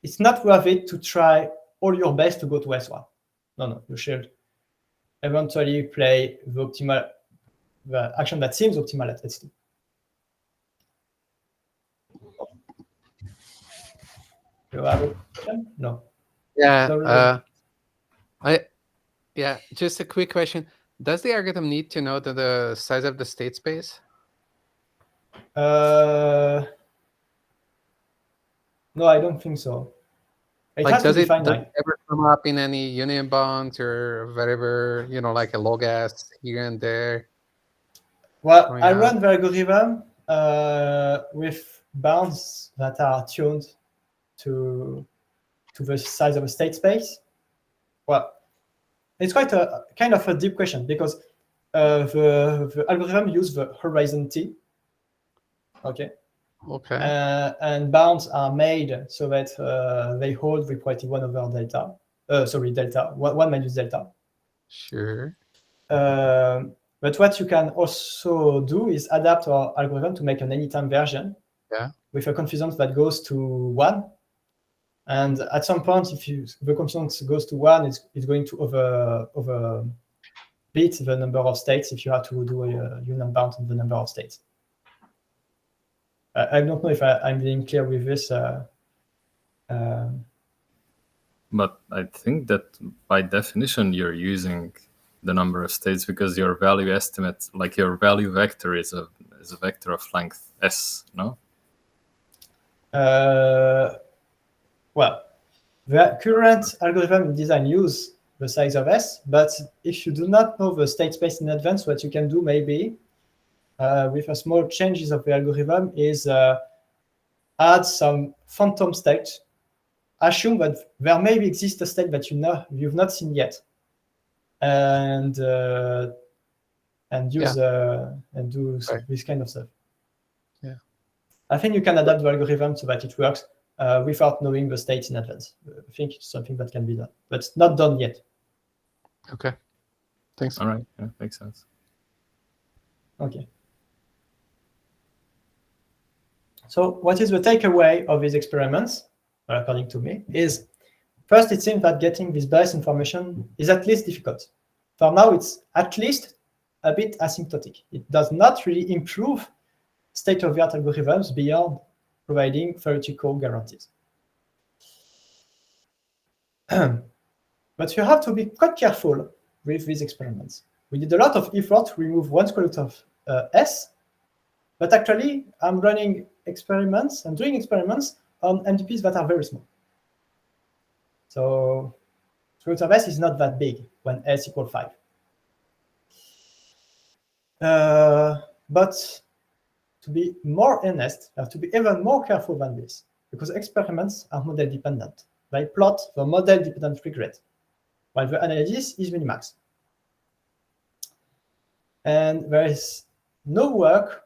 it's not worth it to try all your best to go to S1. No, you should eventually play the action that seems optimal at S2. You have a question? No. Yeah. Yeah. Just a quick question. Does the algorithm need to know the size of the state space? No, I don't think so. It has to be finite. Does it ever come up in any union bounds or whatever, like a log S here and there? Well, I run the algorithm with bounds that are tuned to the size of a state space. Well, it's quite a kind of a deep question because the algorithm uses the horizon T. Okay. And bounds are made so that they hold the property 1 over delta. Delta. 1 minus delta. Sure. But what you can also do is adapt our algorithm to make an anytime version with a confidence that goes to 1. And at some point, if the confidence goes to 1, it's going to overbeat the number of states if you have to do a union bound on the number of states. I don't know if I'm being clear with this. But I think that by definition you're using the number of states because your value estimate, like your value vector, is a vector of length s. No. Well, the current algorithm in design use the size of S, but if you do not know the state space in advance, what you can do maybe with a small changes of the algorithm is add some phantom state. Assume that there maybe exists a state that you've not seen yet, and use and do this kind of stuff. Yeah, I think you can adapt the algorithm so that it works without knowing the state in advance. I think it's something that can be done, but it's not done yet. Okay, thanks. All right, yeah, makes sense. Okay. So what is the takeaway of these experiments, according to me, is first, it seems that getting this bias information is at least difficult. For now, it's at least a bit asymptotic. It does not really improve state-of-the-art algorithms beyond providing theoretical guarantees. But you have to be quite careful with these experiments. We did a lot of effort to remove one square root of S, but actually I'm running experiments and doing experiments on MDPs that are very small. So square root of S is not that big when S equals 5. But to be more honest, you have to be even more careful than this, because experiments are model dependent. They plot the model dependent regret, while the analysis is minimax. And there is no work,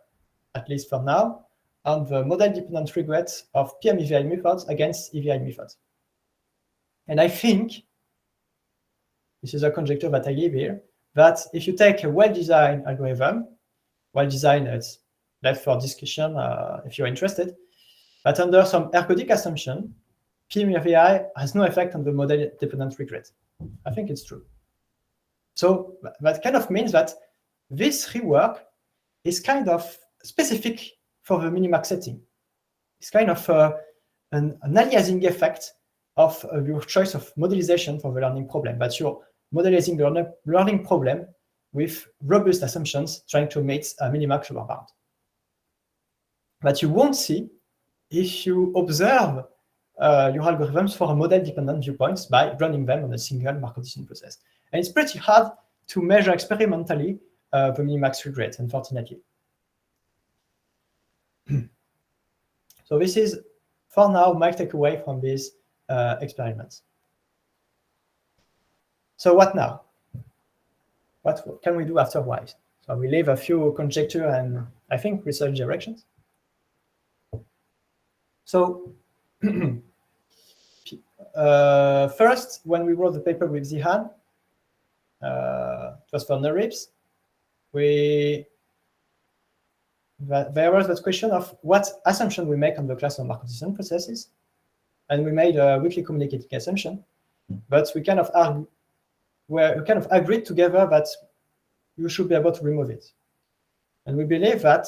at least for now, on the model dependent regret of PM-EVI methods against EVI methods. And I think, this is a conjecture that I give here, that if you take a well-designed algorithm, well-designed, it's left for discussion if you're interested, but under some ergodic assumption, PM-EVI has no effect on the model-dependent regret. I think it's true. So that kind of means that this rework is kind of specific for the minimax setting. It's kind of an aliasing effect of your choice of modelization for the learning problem, that you're modelizing the learning problem with robust assumptions trying to meet a minimax lower bound. But you won't see if you observe your algorithms for a model-dependent viewpoints by running them on a single Markov decision process. And it's pretty hard to measure experimentally the minimax regret, unfortunately. So this is, for now, my takeaway from these experiments. So what now? What can we do afterwards? So we leave a few conjecture and, I think, research directions. So first, when we wrote the paper with Zihan, it was for NeurIPS, there was that question of what assumption we make on the class of Markov decision processes. And we made a weakly communicating assumption, but we kind of agreed together that you should be able to remove it. And we believe that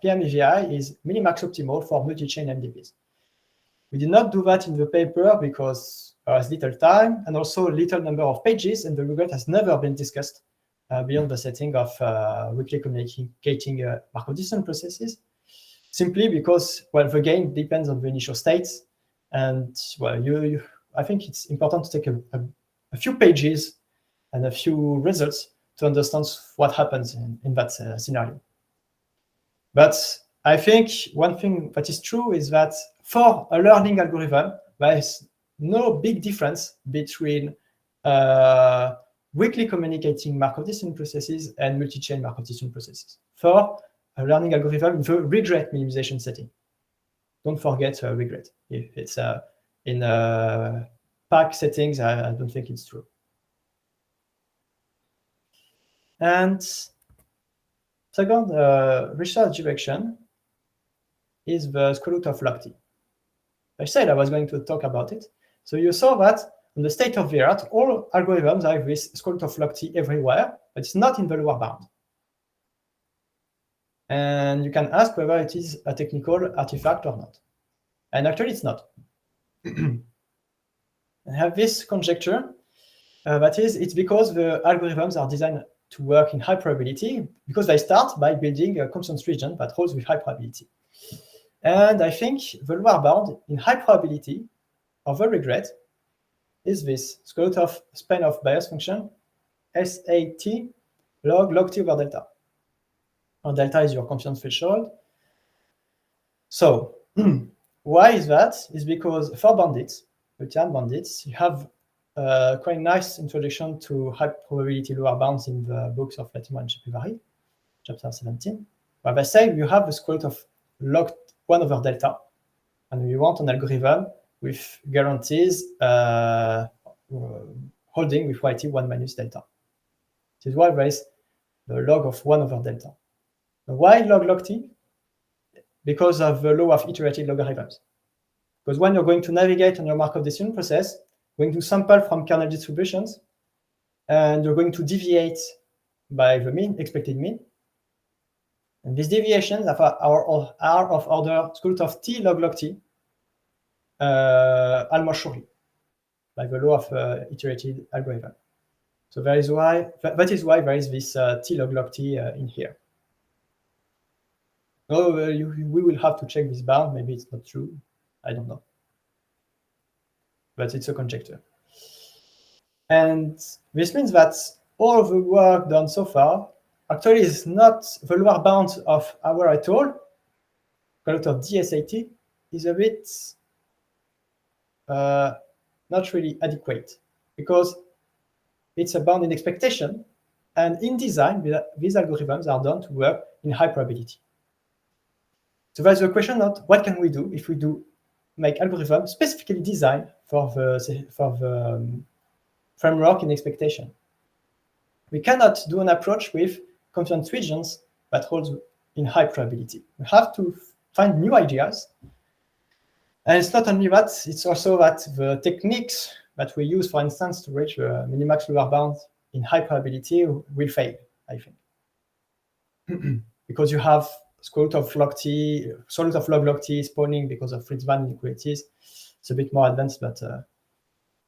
PM-EVI is minimax optimal for multi-chain MDPs. We did not do that in the paper because there was little time and also little number of pages, and the regret has never been discussed beyond the setting of weakly communicating Markov decision processes, simply because, well, the game depends on the initial states. And, well, I think it's important to take a few pages and a few results to understand what happens in that scenario. But I think one thing that is true is that for a learning algorithm, there is no big difference between weakly communicating Markov decision processes and multi-chain Markov decision processes for a learning algorithm in the regret minimization setting. Don't forget regret. If it's in pack settings, I don't think it's true. And second research direction is the square root of log t. I said I was going to talk about it. So you saw that in the state of the art, all algorithms have this square root of log t everywhere, but it's not in the lower bound. And you can ask whether it is a technical artifact or not. And actually, it's not. I have this conjecture. That is, it's because the algorithms are designed to work in high probability, because they start by building a constant region that holds with high probability. And I think the lower bound in high probability of the regret is this square root of span of bias function, SAT log t over delta. And delta is your confidence threshold. So why is that? Is because for bandits, Boolean bandits, you have quite nice introduction to high probability lower bounds in the books of Latimer and Chepivari, chapter 17, where they say you have the square root of log 1 over delta, and you want an algorithm with guarantees holding with YT 1 minus delta. This is why there is the log of 1 over delta. Why log t? Because of the law of iterative logarithms. Because when you're going to navigate on your Markov decision process, going to sample from kernel distributions, and you're going to deviate by the mean, expected mean. And these deviations are of order square root of t log t, almost surely, by the law of iterative algorithm. So that is why there is this t log t in here. Oh, we will have to check this bound. Maybe it's not true. I don't know. But it's a conjecture. And this means that all of the work done so far actually is not the lower bound of our at all. Square root of DSAT is a bit not really adequate, because it's a bound in expectation, and in design, these algorithms are done to work in high probability. So that's the question of what can we do if we do make algorithms specifically designed for the framework in expectation. We cannot do an approach with confidence regions that holds in high probability. We have to find new ideas. And it's not only that, it's also that the techniques that we use, for instance, to reach the minimax lower bound in high probability will fail, I think. Because you have square root of log t, square root of log t spawning because of Fritzmann inequalities. It's a bit more advanced, but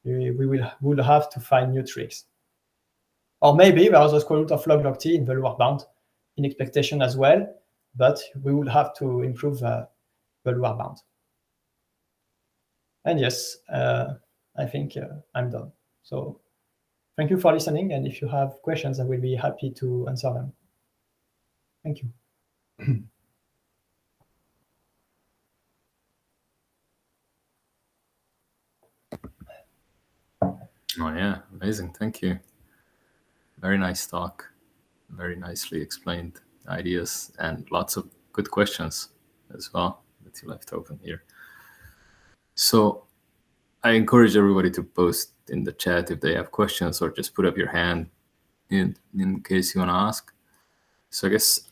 we will have to find new tricks. Or maybe there is a square root of log t in the lower bound in expectation as well, but we will have to improve the lower bound. And yes, I think I'm done. So thank you for listening, and if you have questions, I will be happy to answer them. Thank you. Oh yeah, amazing. Thank you. Very nice talk. Very nicely explained ideas, and lots of good questions as well that you left open here. So I encourage everybody to post in the chat if they have questions, or just put up your hand in case you want to ask. So I guess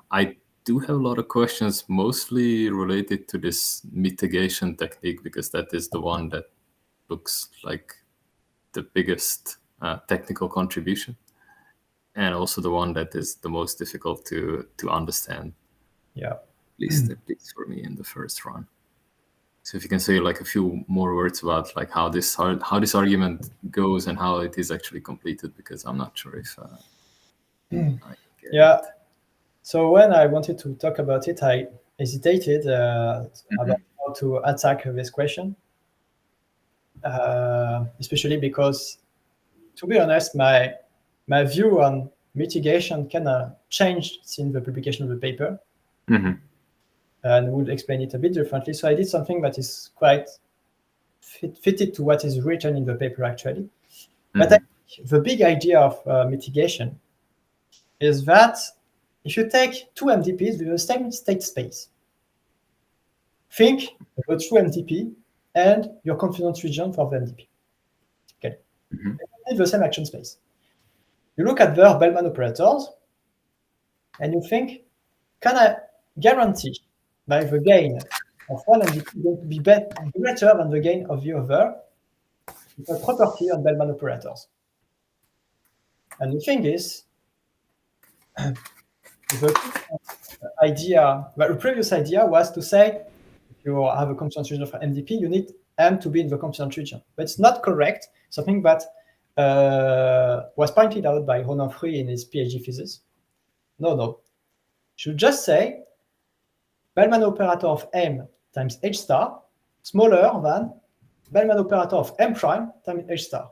I do have a lot of questions, mostly related to this mitigation technique, because that is the one that looks like the biggest technical contribution, and also the one that is the most difficult to understand. Yeah. At least for me in the first run. So if you can say like a few more words about like how this argument goes and how it is actually completed, because I'm not sure if yeah. So when I wanted to talk about it, I hesitated about how to attack this question, especially because, to be honest, my view on mitigation kind of changed since the publication of the paper. And would explain it a bit differently. So I did something that is quite fitted to what is written in the paper, actually. But I think the big idea of mitigation is that if you take two MDPs with the same state space, think about true MDP and your confidence region for the MDP. Okay, you need the same action space. You look at their Bellman operators, and you think, can I guarantee by the gain of one MDP is going to be greater than the gain of the other? It's a property on Bellman operators. And the thing is, the previous idea was to say, if you have a confidence region for MDP, you need M to be in the confidence region. But it's not correct. Something that was pointed out by Ronan-Fruit in his PhD thesis. No. You should just say Bellman operator of M times H star smaller than Bellman operator of M prime times H star.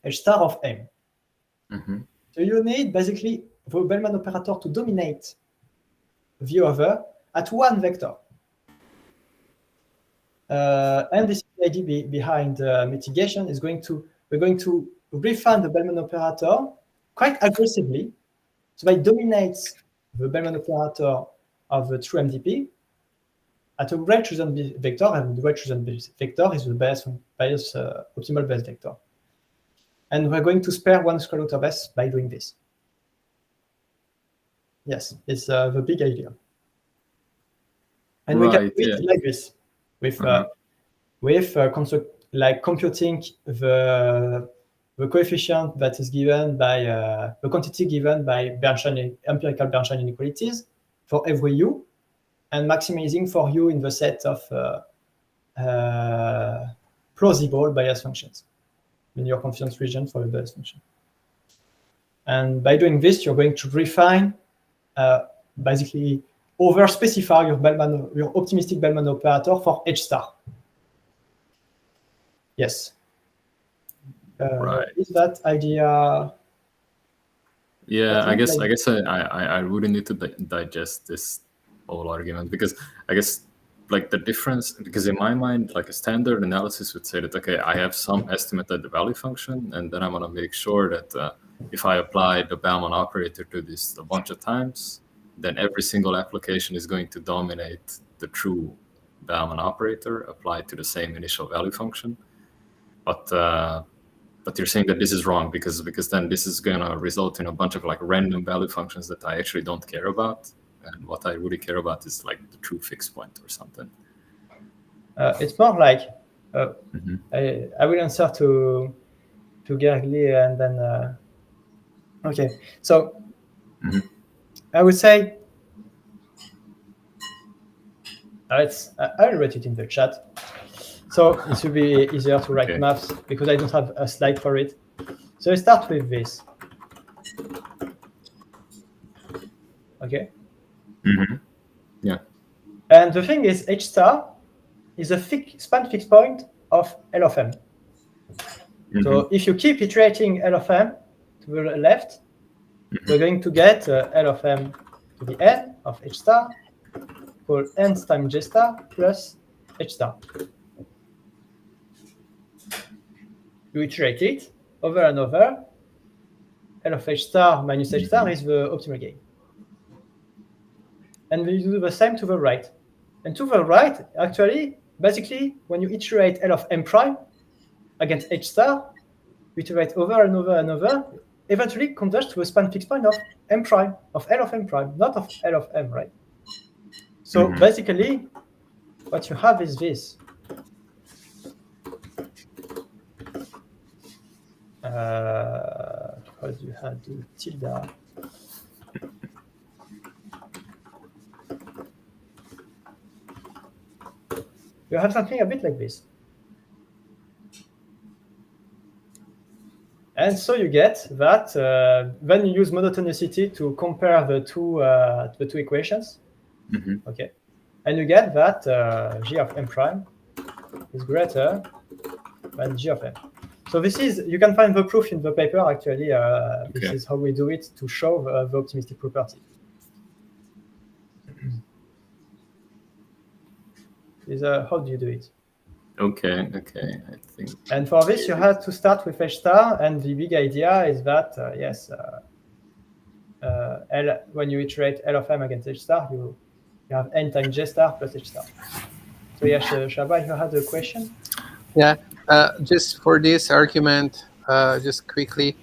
H star of M. So you need basically the Bellman operator to dominate the other at one vector. And this is the idea behind mitigation is we're going to refine the Bellman operator quite aggressively. So it dominates the Bellman operator of the true MDP at a right chosen vector, and the right chosen vector is the optimal base vector. And we're going to spare one square root of S by doing this. Yes, it's the big idea. And we can do it like this, with computing the coefficient that is given by the quantity given by empirical Bernstein inequalities for every u, and maximizing for u in the set of plausible bias functions in your confidence region for the bias function. And by doing this, you're going to refine, basically over-specify your optimistic Bellman operator for H star. Yes. Right. Is that idea? Yeah, I guess I really need to digest this whole argument, because I guess like the difference, because in my mind, like a standard analysis would say that, okay, I have some estimate at the value function, and then I'm going to make sure that if I apply the Bellman operator to this a bunch of times, then every single application is going to dominate the true Bellman operator applied to the same initial value function. But you're saying that this is wrong because then this is going to result in a bunch of like random value functions that I actually don't care about. And what I really care about is like the true fixed point or something. It's more like I will answer to Gergely and then okay. So I would say I'll write it in the chat. So it will be easier to write maths because I don't have a slide for it. So I start with this. Okay. Yeah. And the thing is, H star is a span fixed point of L of M. So if you keep iterating L of M to the left, we're going to get L of M to the n of H star equal n times J star plus H star. You iterate it over and over. L of H star minus H star is the optimal gain. And we do the same to the right. And to the right, actually, basically, when you iterate L of M prime against H star, you iterate over and over and over, eventually converge to a span fixed point of M prime, of L of M prime, not of L of M, right? So basically, what you have is this. Because you had the tilde. You have something a bit like this. And so you get that when you use monotonicity to compare the two equations, okay, and you get that G of M prime is greater than G of M. So this is, you can find the proof in the paper, actually. This is how we do it to show the optimistic property. How do you do it? Okay, I think. And for this, you have to start with H star, and the big idea is that, yes, L, when you iterate L of M against H star, you have n times J star plus H star. So yes, Shaba, you had a question? Yeah, just for this argument, just quickly,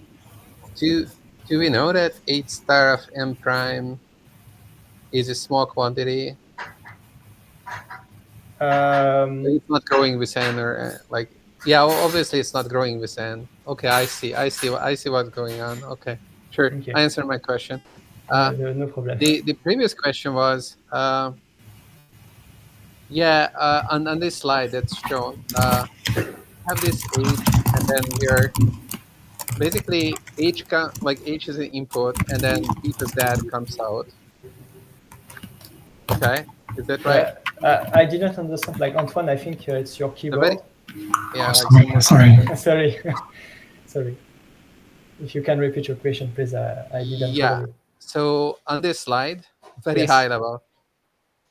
do we know that H star of M prime is a small quantity? It's not growing with n, or like, yeah, obviously it's not growing with n. Okay, I see what's going on. Okay, sure. I answered my question. No problem. The previous question was, on this slide that's shown, have this H, and then here, basically H H is an input, and then beta Z comes out. Okay, is that right? I didn't understand. Like Antoine, I think it's your keyboard. Yeah, Oh, like sorry. Sorry. Sorry. If you can repeat your question, please. I didn't follow it. So on this slide, very Yes. high level,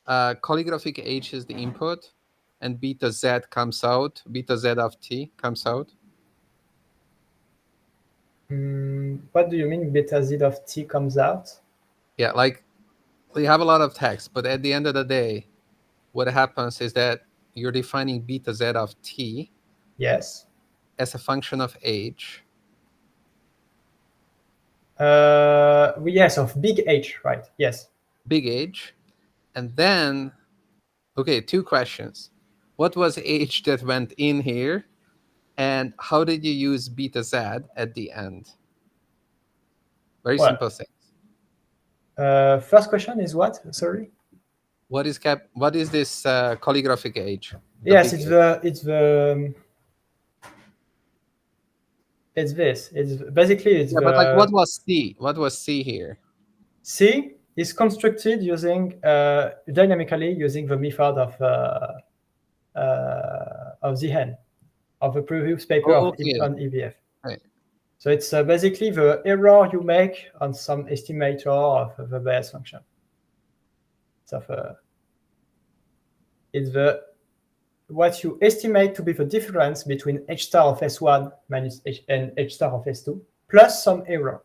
calligraphic H is the input, and beta Z comes out. Beta Z of T comes out. What do you mean beta Z of T comes out? Yeah, like we have a lot of text, but at the end of the day, what happens is that you're defining beta Z of T. Yes. As a function of H. Yes, of big H, right? Yes. Big H. And then, okay, 2 questions. What was H that went in here? And how did you use beta Z at the end? Very simple things. First question is what? Sorry. What is this calligraphic H? Yes, it's this. It's basically but like, what was C? What was C here? C is constructed using dynamically using the method of the N of the previous paper on EVF. Right. So it's basically the error you make on some estimator of the bias function. So it's what you estimate to be the difference between H star of S1 minus and H star of S2 plus some error.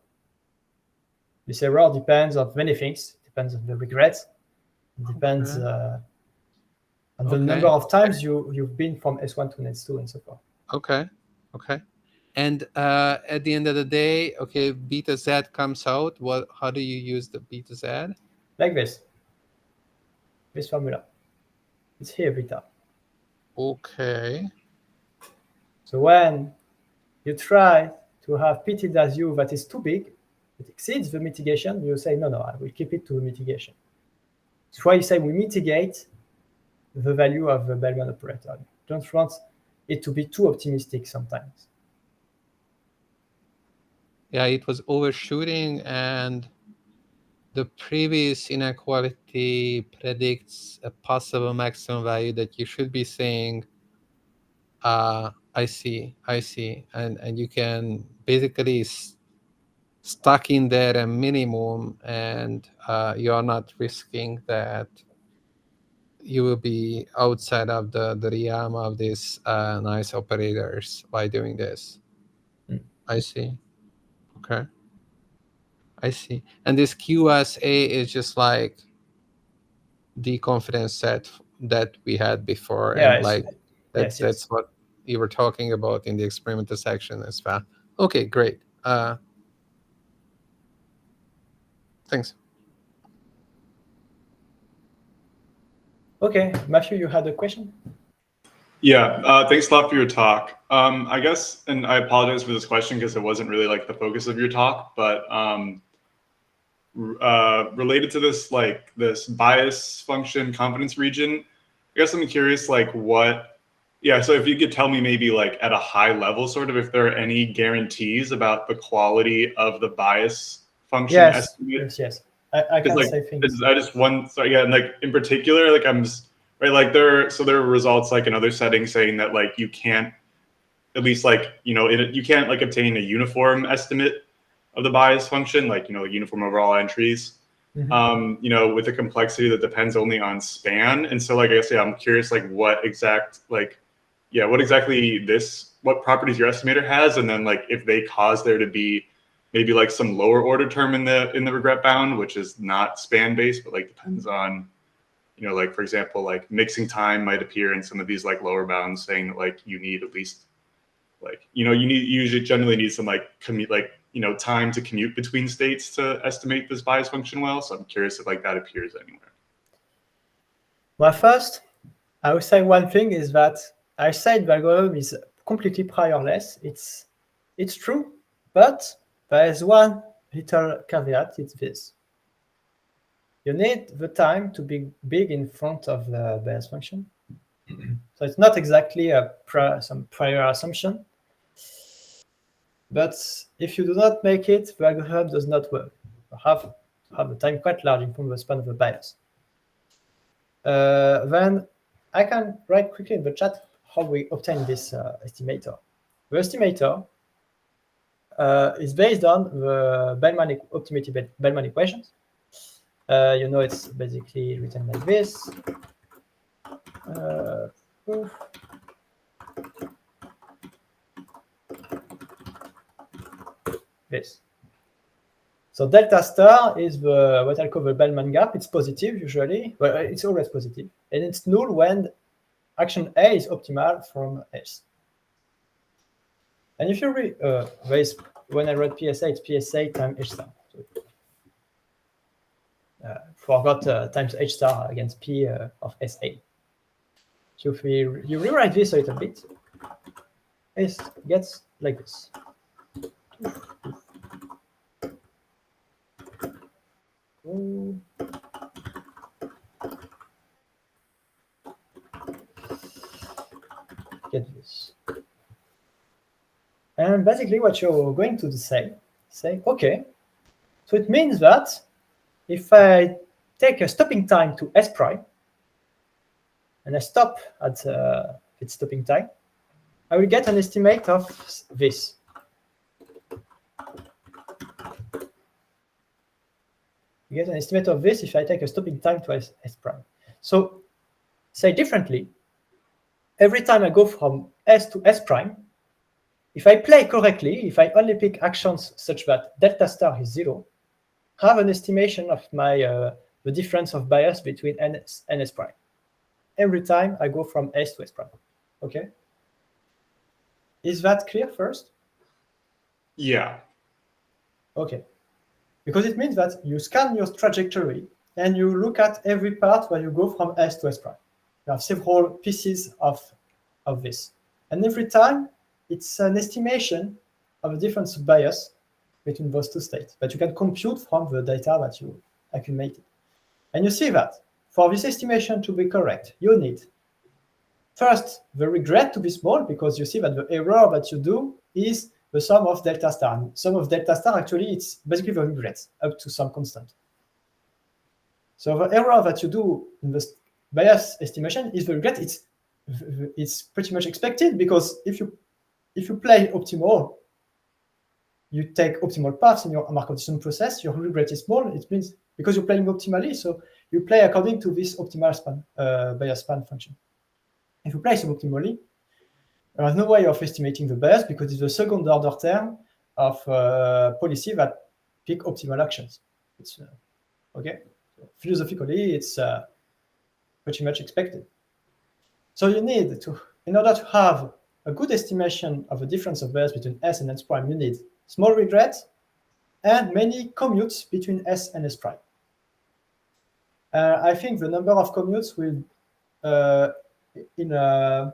This error depends on many things. It depends on the regrets. It depends on the number of times you've been from S1 to S2 and so forth. Okay. And at the end of the day, okay, beta Z comes out. How do you use the beta Z? Like this. This formula. It's here, beta. Okay. So when you try to have PT as U that is too big, it exceeds the mitigation, you say, no, I will keep it to the mitigation. That's why you say we mitigate the value of the Bellman operator. Don't want it to be too optimistic sometimes. Yeah, it was overshooting, and the previous inequality predicts a possible maximum value that you should be saying, I see, and you can basically stuck in there a minimum, and you are not risking that you will be outside of the realm of these nice operators by doing this. I see. Okay. I see. And this QSA is just like the confidence set that we had before, and like that's what you were talking about in the experimental section as well. Okay, great. Thanks. Okay, Matthew, you had a question? Yeah, thanks a lot for your talk. I guess, and I apologize for this question because it wasn't really like the focus of your talk, but related to this, like this bias function confidence region, I guess I'm curious, like so if you could tell me maybe like at a high level, sort of, if there are any guarantees about the quality of the bias function estimate. Yes. I can say things. I just and like in particular, like I'm just, right, like there are results like in other settings saying that like you can't, at least like, you can't like obtain a uniform estimate of the bias function, like, uniform over all entries, with a complexity that depends only on span. And so like, I guess, I'm curious, like what properties your estimator has, and then like if they cause there to be maybe like some lower order term in the regret bound, which is not span based, but like depends on, like for example, like mixing time might appear in some of these like lower bounds, saying that like you need at least like, you usually generally need some like time to commute between states to estimate this bias function well. So I'm curious if like that appears anywhere. Well, first, I would say one thing is that I said the algorithm is completely priorless. It's true, but there is one little caveat. It's this. you need the time to be big in front of the bias function. So it's not exactly some prior assumption, but if you do not make it, the algorithm does not work. You have to have a time quite large in front of the span of the bias. Then I can write quickly in the chat how we obtain this estimator. The estimator is based on the optimated Bellman equations. You know, it's basically written like this. This. So delta star is what I call the Bellman gap. It's positive usually, but it's always positive, and it's null when action A is optimal from S. And if you read, when I wrote PSA, it's PSA times H star. So, forgot times H star against P of SA. So if you rewrite this a little bit, it gets like this. Get this. And basically what you're going to say, okay, so it means that if I take a stopping time to S prime, and I stop at its stopping time, I will get an estimate of this. You get an estimate of this if I take a stopping time to S prime. So, say differently, every time I go from S to S prime, if I play correctly, if I only pick actions such that delta star is 0, have an estimation of my the difference of bias between NS and S prime. Every time I go from S to S prime. Okay? Is that clear first? Yeah. Okay. Because it means that you scan your trajectory and you look at every part where you go from S to S prime. You have several pieces of this. And every time, it's an estimation of the difference of bias between those two states that you can compute from the data that you accumulated. And you see that for this estimation to be correct, you need first the regret to be small, because you see that the error that you do is the sum of delta star. And sum of delta star, actually, it's basically the regrets up to some constant. So the error that you do in the bias estimation is the regret. It's pretty much expected, because if you play optimal, you take optimal paths in your Markov decision process, your regret is small. It means because you're playing optimally, so you play according to this optimal span, bias span function. If you play suboptimally, there is no way of estimating the bias, because it's the second order term of policy that pick optimal actions. It's okay. So philosophically, it's pretty much expected. So you need to, in order to have a good estimation of the difference of bias between S and S prime, you need small regrets and many commutes between S and S prime. I think the number of commutes will, in an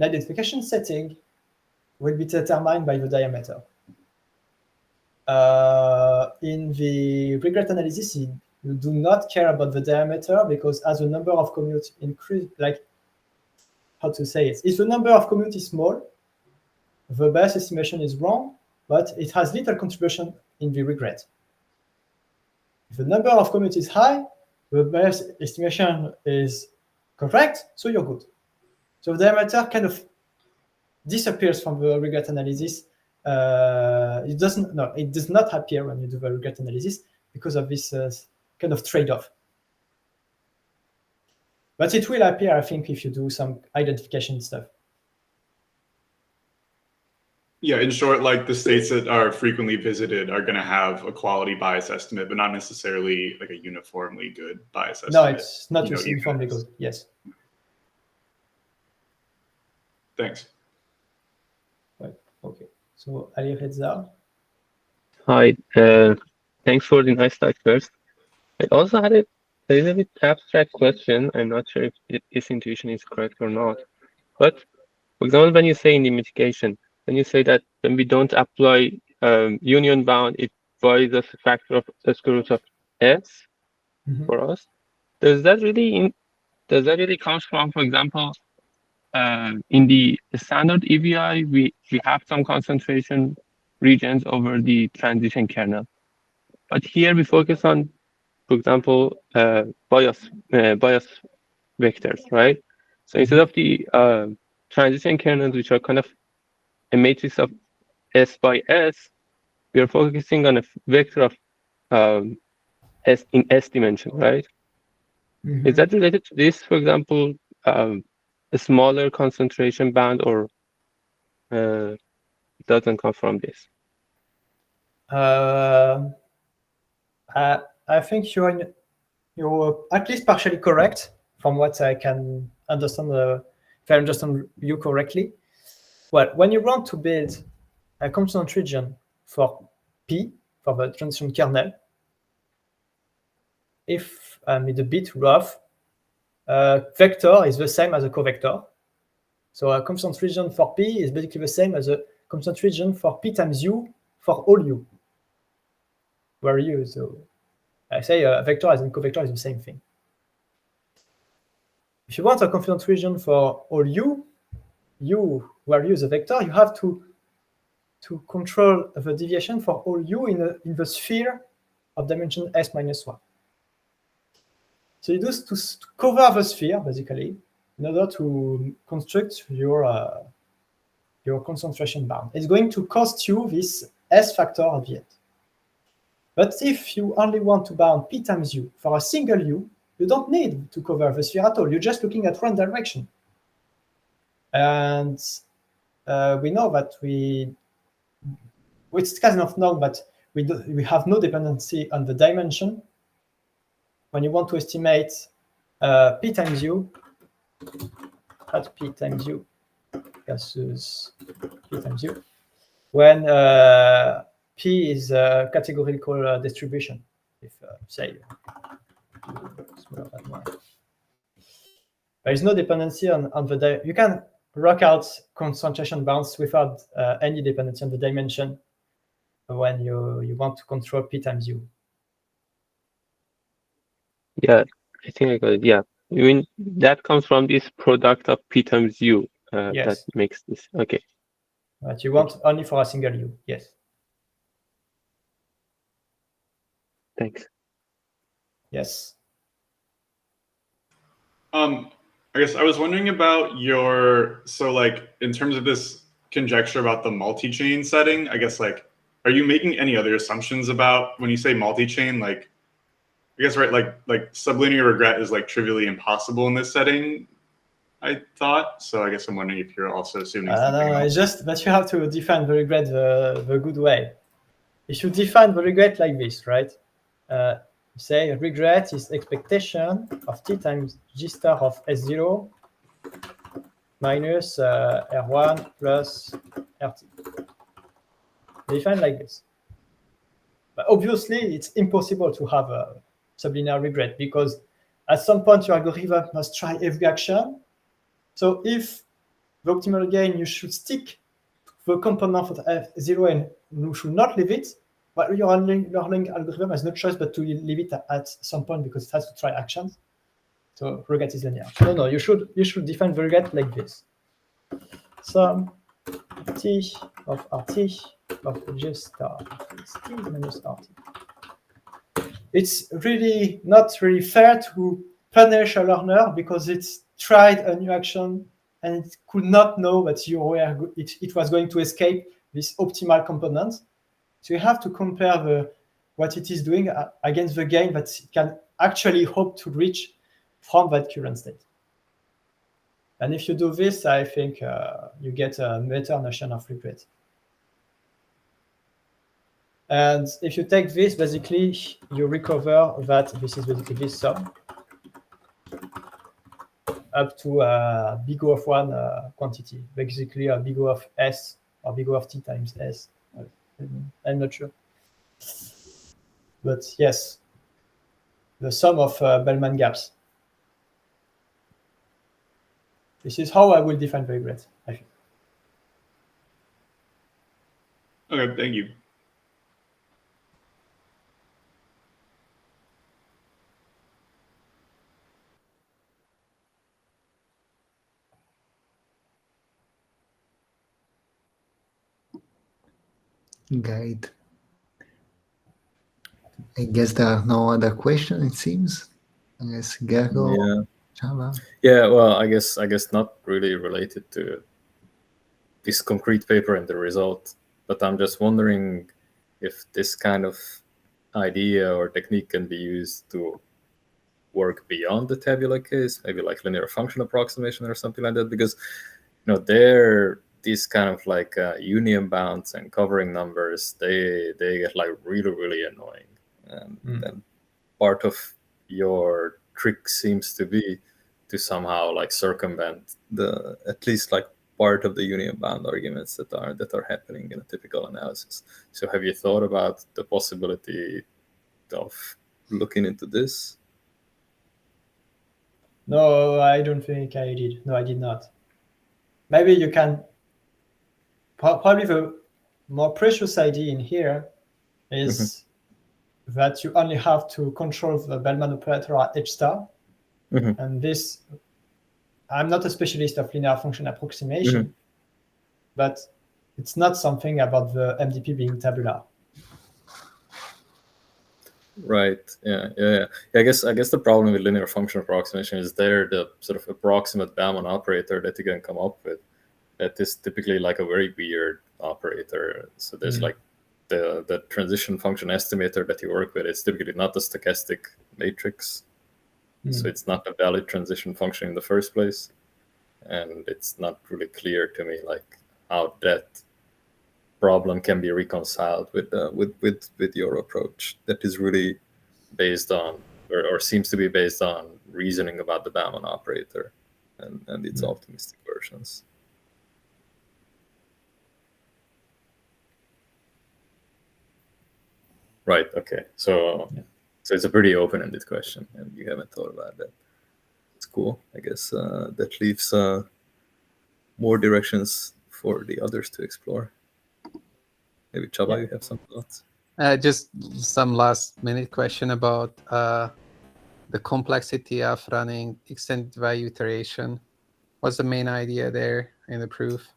identification setting, will be determined by the diameter. In the regret analysis, you do not care about the diameter, because as the number of commutes increase, like, how to say it? If the number of commutes is small, the bias estimation is wrong, but it has little contribution in the regret. If the number of commutes is high, the bias estimation is correct, so you're good. So the diameter kind of disappears from the regret analysis. It does not appear when you do the regret analysis because of this kind of trade-off. But it will appear, I think, if you do some identification stuff. Yeah, in short, like the states that are frequently visited are going to have a quality bias estimate, but not necessarily like a uniformly good bias estimate. No, it's not uniformly good. Yes. Thanks. Right. Okay. So Ali Reza. Hi. Thanks for the nice talk first. I also had a little bit abstract question. I'm not sure if this intuition is correct or not. But for example, when you say in the mitigation, when you say that when we don't apply union bound, it varies as a factor of the square root of S. for us. Does that really come from, for example, in the standard EVI, we have some concentration regions over the transition kernel, but here we focus on, for example, bias vectors, right? So instead of the transition kernels, which are kind of a matrix of S by S, we are focusing on a vector of S in S dimension, right? Is that related to this, for example, a smaller concentration band, or doesn't come from this? I think you're at least partially correct from what I can understand, if I understand you correctly. Well, when you want to build a constant region for P, for the transition kernel, if I'm a bit rough, vector is the same as a covector. So a constant region for P is basically the same as a constant region for P times U for all U, where U, so I say a vector as in covector is the same thing. If you want a constant region for all U, where U is a vector, you have to control the deviation for all U in the sphere of dimension S minus 1. So you do to cover the sphere, basically, in order to construct your concentration bound. It's going to cost you this S factor at the end. But if you only want to bound P times U for a single U, you don't need to cover the sphere at all. You're just looking at one direction. And we know that it's kind of known, but we have no dependency on the dimension. When you want to estimate P times U, at P times U versus P times U, when P is a categorical distribution, if say smaller than 1. There is no dependency on the you can work out concentration bounds without any dependency on the dimension when you want to control P times U. Yeah, I think I got it. Yeah, I mean that comes from this product of P times U. Yes. That makes this okay. But you want only for a single U, yes. Thanks. Yes. I guess I was wondering about so like in terms of this conjecture about the multi-chain setting, I guess like, are you making any other assumptions about when you say multi-chain? Like, I guess, right, like sublinear regret is like trivially impossible in this setting, I thought. So I guess I'm wondering if you're also assuming something else. It's just that you have to define the regret the good way. You should define the regret like this, right? Say regret is expectation of T times G star of S0 minus R1 plus RT. Define like this. But obviously, it's impossible to have a sublinear regret because at some point your algorithm must try every action. So if the optimal gain, you should stick to the component of F0 and you should not leave it, but your learning algorithm has no choice but to leave it at some point because it has to try actions. So regret is linear. No, you should define the regret like this. Sum T of RT of G star T minus RT. It's really not really fair to punish a learner because it's tried a new action and it could not know that it was going to escape this optimal component. So you have to compare what it is doing against the gain that it can actually hope to reach from that current state. And if you do this, I think you get a better notion of regret. And if you take this, basically, you recover that this is basically this sum up to a big O of 1 quantity, basically a big O of S or big O of T times S. I'm not sure. But yes, the sum of Bellman gaps. This is how I will define the regret, I think. Okay, thank you. Great. I guess there are no other questions, it seems. Unless Gergo, Yeah. Java. Yeah, well, I guess not really related to this concrete paper and the result, but I'm just wondering if this kind of idea or technique can be used to work beyond the tabular case, maybe like linear function approximation or something like that, because there these kind of like union bounds and covering numbers, they get like really annoying, and then part of your trick seems to be to somehow like circumvent the at least like part of the union bound arguments that are happening in a typical analysis. So have you thought about the possibility of looking into this? No, I don't think I did. No, I did not. Maybe you can. Probably the more precious idea in here is that you only have to control the Bellman operator at H star. And this, I'm not a specialist of linear function approximation, but it's not something about the MDP being tabular. Right. Yeah. I guess the problem with linear function approximation is the sort of approximate Bellman operator that you can come up with. That is typically like a very weird operator. So there's like the transition function estimator that you work with. It's typically not a stochastic matrix, so it's not a valid transition function in the first place, and it's not really clear to me like how that problem can be reconciled with your approach that is really based on or seems to be based on reasoning about the Bellman operator and its optimistic versions. Right. Okay. So it's a pretty open-ended question, and you haven't thought about that. It's cool. I guess that leaves more directions for the others to explore. Maybe Csaba, you have some thoughts? Just some last-minute question about the complexity of running extended value iteration. What's the main idea there in the proof?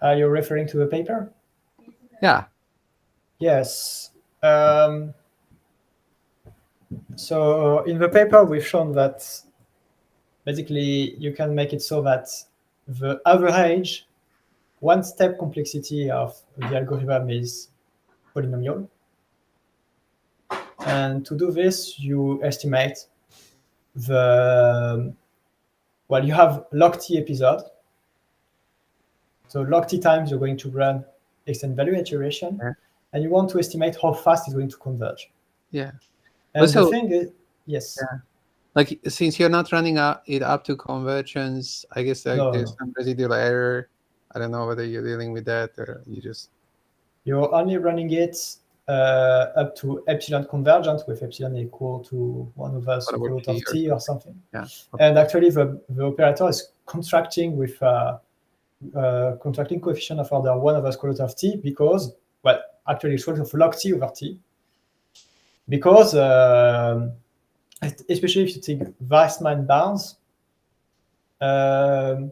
Are you referring to the paper? Yeah. Yes. So in the paper, we've shown that basically you can make it so that the average one-step complexity of the algorithm is polynomial. And to do this, you estimate the, well, you have log t episode. So log t times you're going to run extended value iteration, and you want to estimate how fast it's going to converge. Yeah. And the thing is, yes. Yeah. Like, since you're not running it up to convergence, I guess there's some residual error. I don't know whether you're dealing with that or you just... You're only running it up to epsilon convergent with epsilon equal to 1 over square root of t or something. Yeah. And actually, the operator is contracting with contracting coefficient of order 1 over square root of t because, well, actually square root of log t over t. Because, especially if you take Weissman bounds, the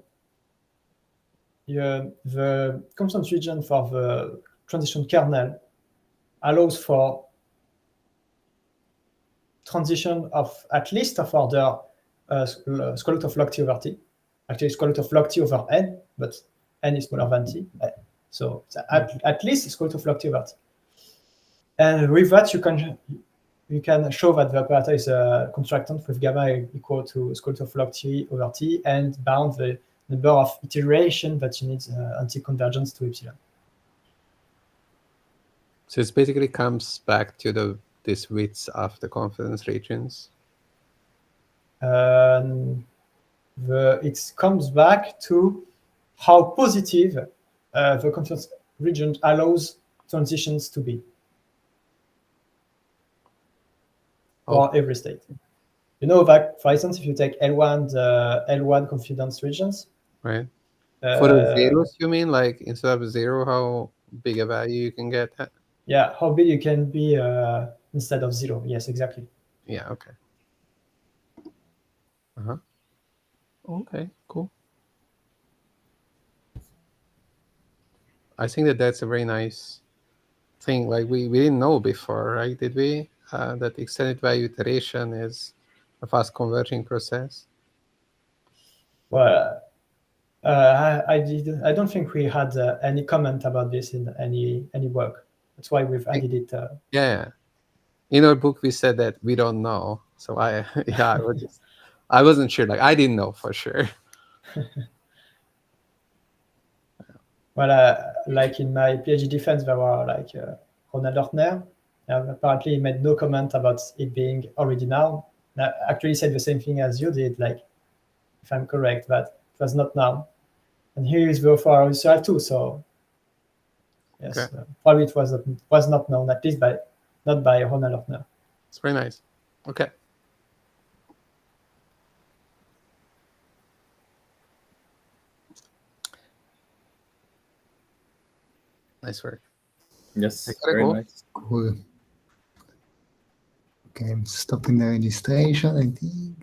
constant region for the transition kernel allows for transition of at least of order square root of log t over t. Actually, square root of log t over n, but n is smaller than t. So at least square root of log t over t. And with that, you can show that the operator is a contractant with gamma equal to square root of log t over t and bound the number of iteration that you need until convergence to epsilon. So it basically comes back to this width of the confidence regions. It comes back to how positive the confidence region allows transitions to be for every state. You know that, for instance, if you take L1 confidence regions, right? For the zeros, you mean, like instead of 0, how big a value you can get? Yeah, how big you can be instead of 0. Yes, exactly. Yeah. Okay. Okay. Cool. I think that's a very nice thing like we didn't know before, right? Did we? That extended value iteration is a fast converging process. Well, I don't think we had any comment about this in any work. That's why we've added it. Yeah. In our book, we said that we don't know. So I wasn't sure. Like I didn't know for sure. Well, like in my PhD defense, there were like Ronald Ortner. Apparently, he made no comment about it being already now. Actually, said the same thing as you did. Like, if I'm correct, that it was not now. And here is the for Israel too. So yes, Okay. probably it was not known, at least not by Ronald Ortner. It's very nice. Okay. Nice work. Yes, I gotta very go. nice. Cool. Okay, I'm stopping the registration, I think.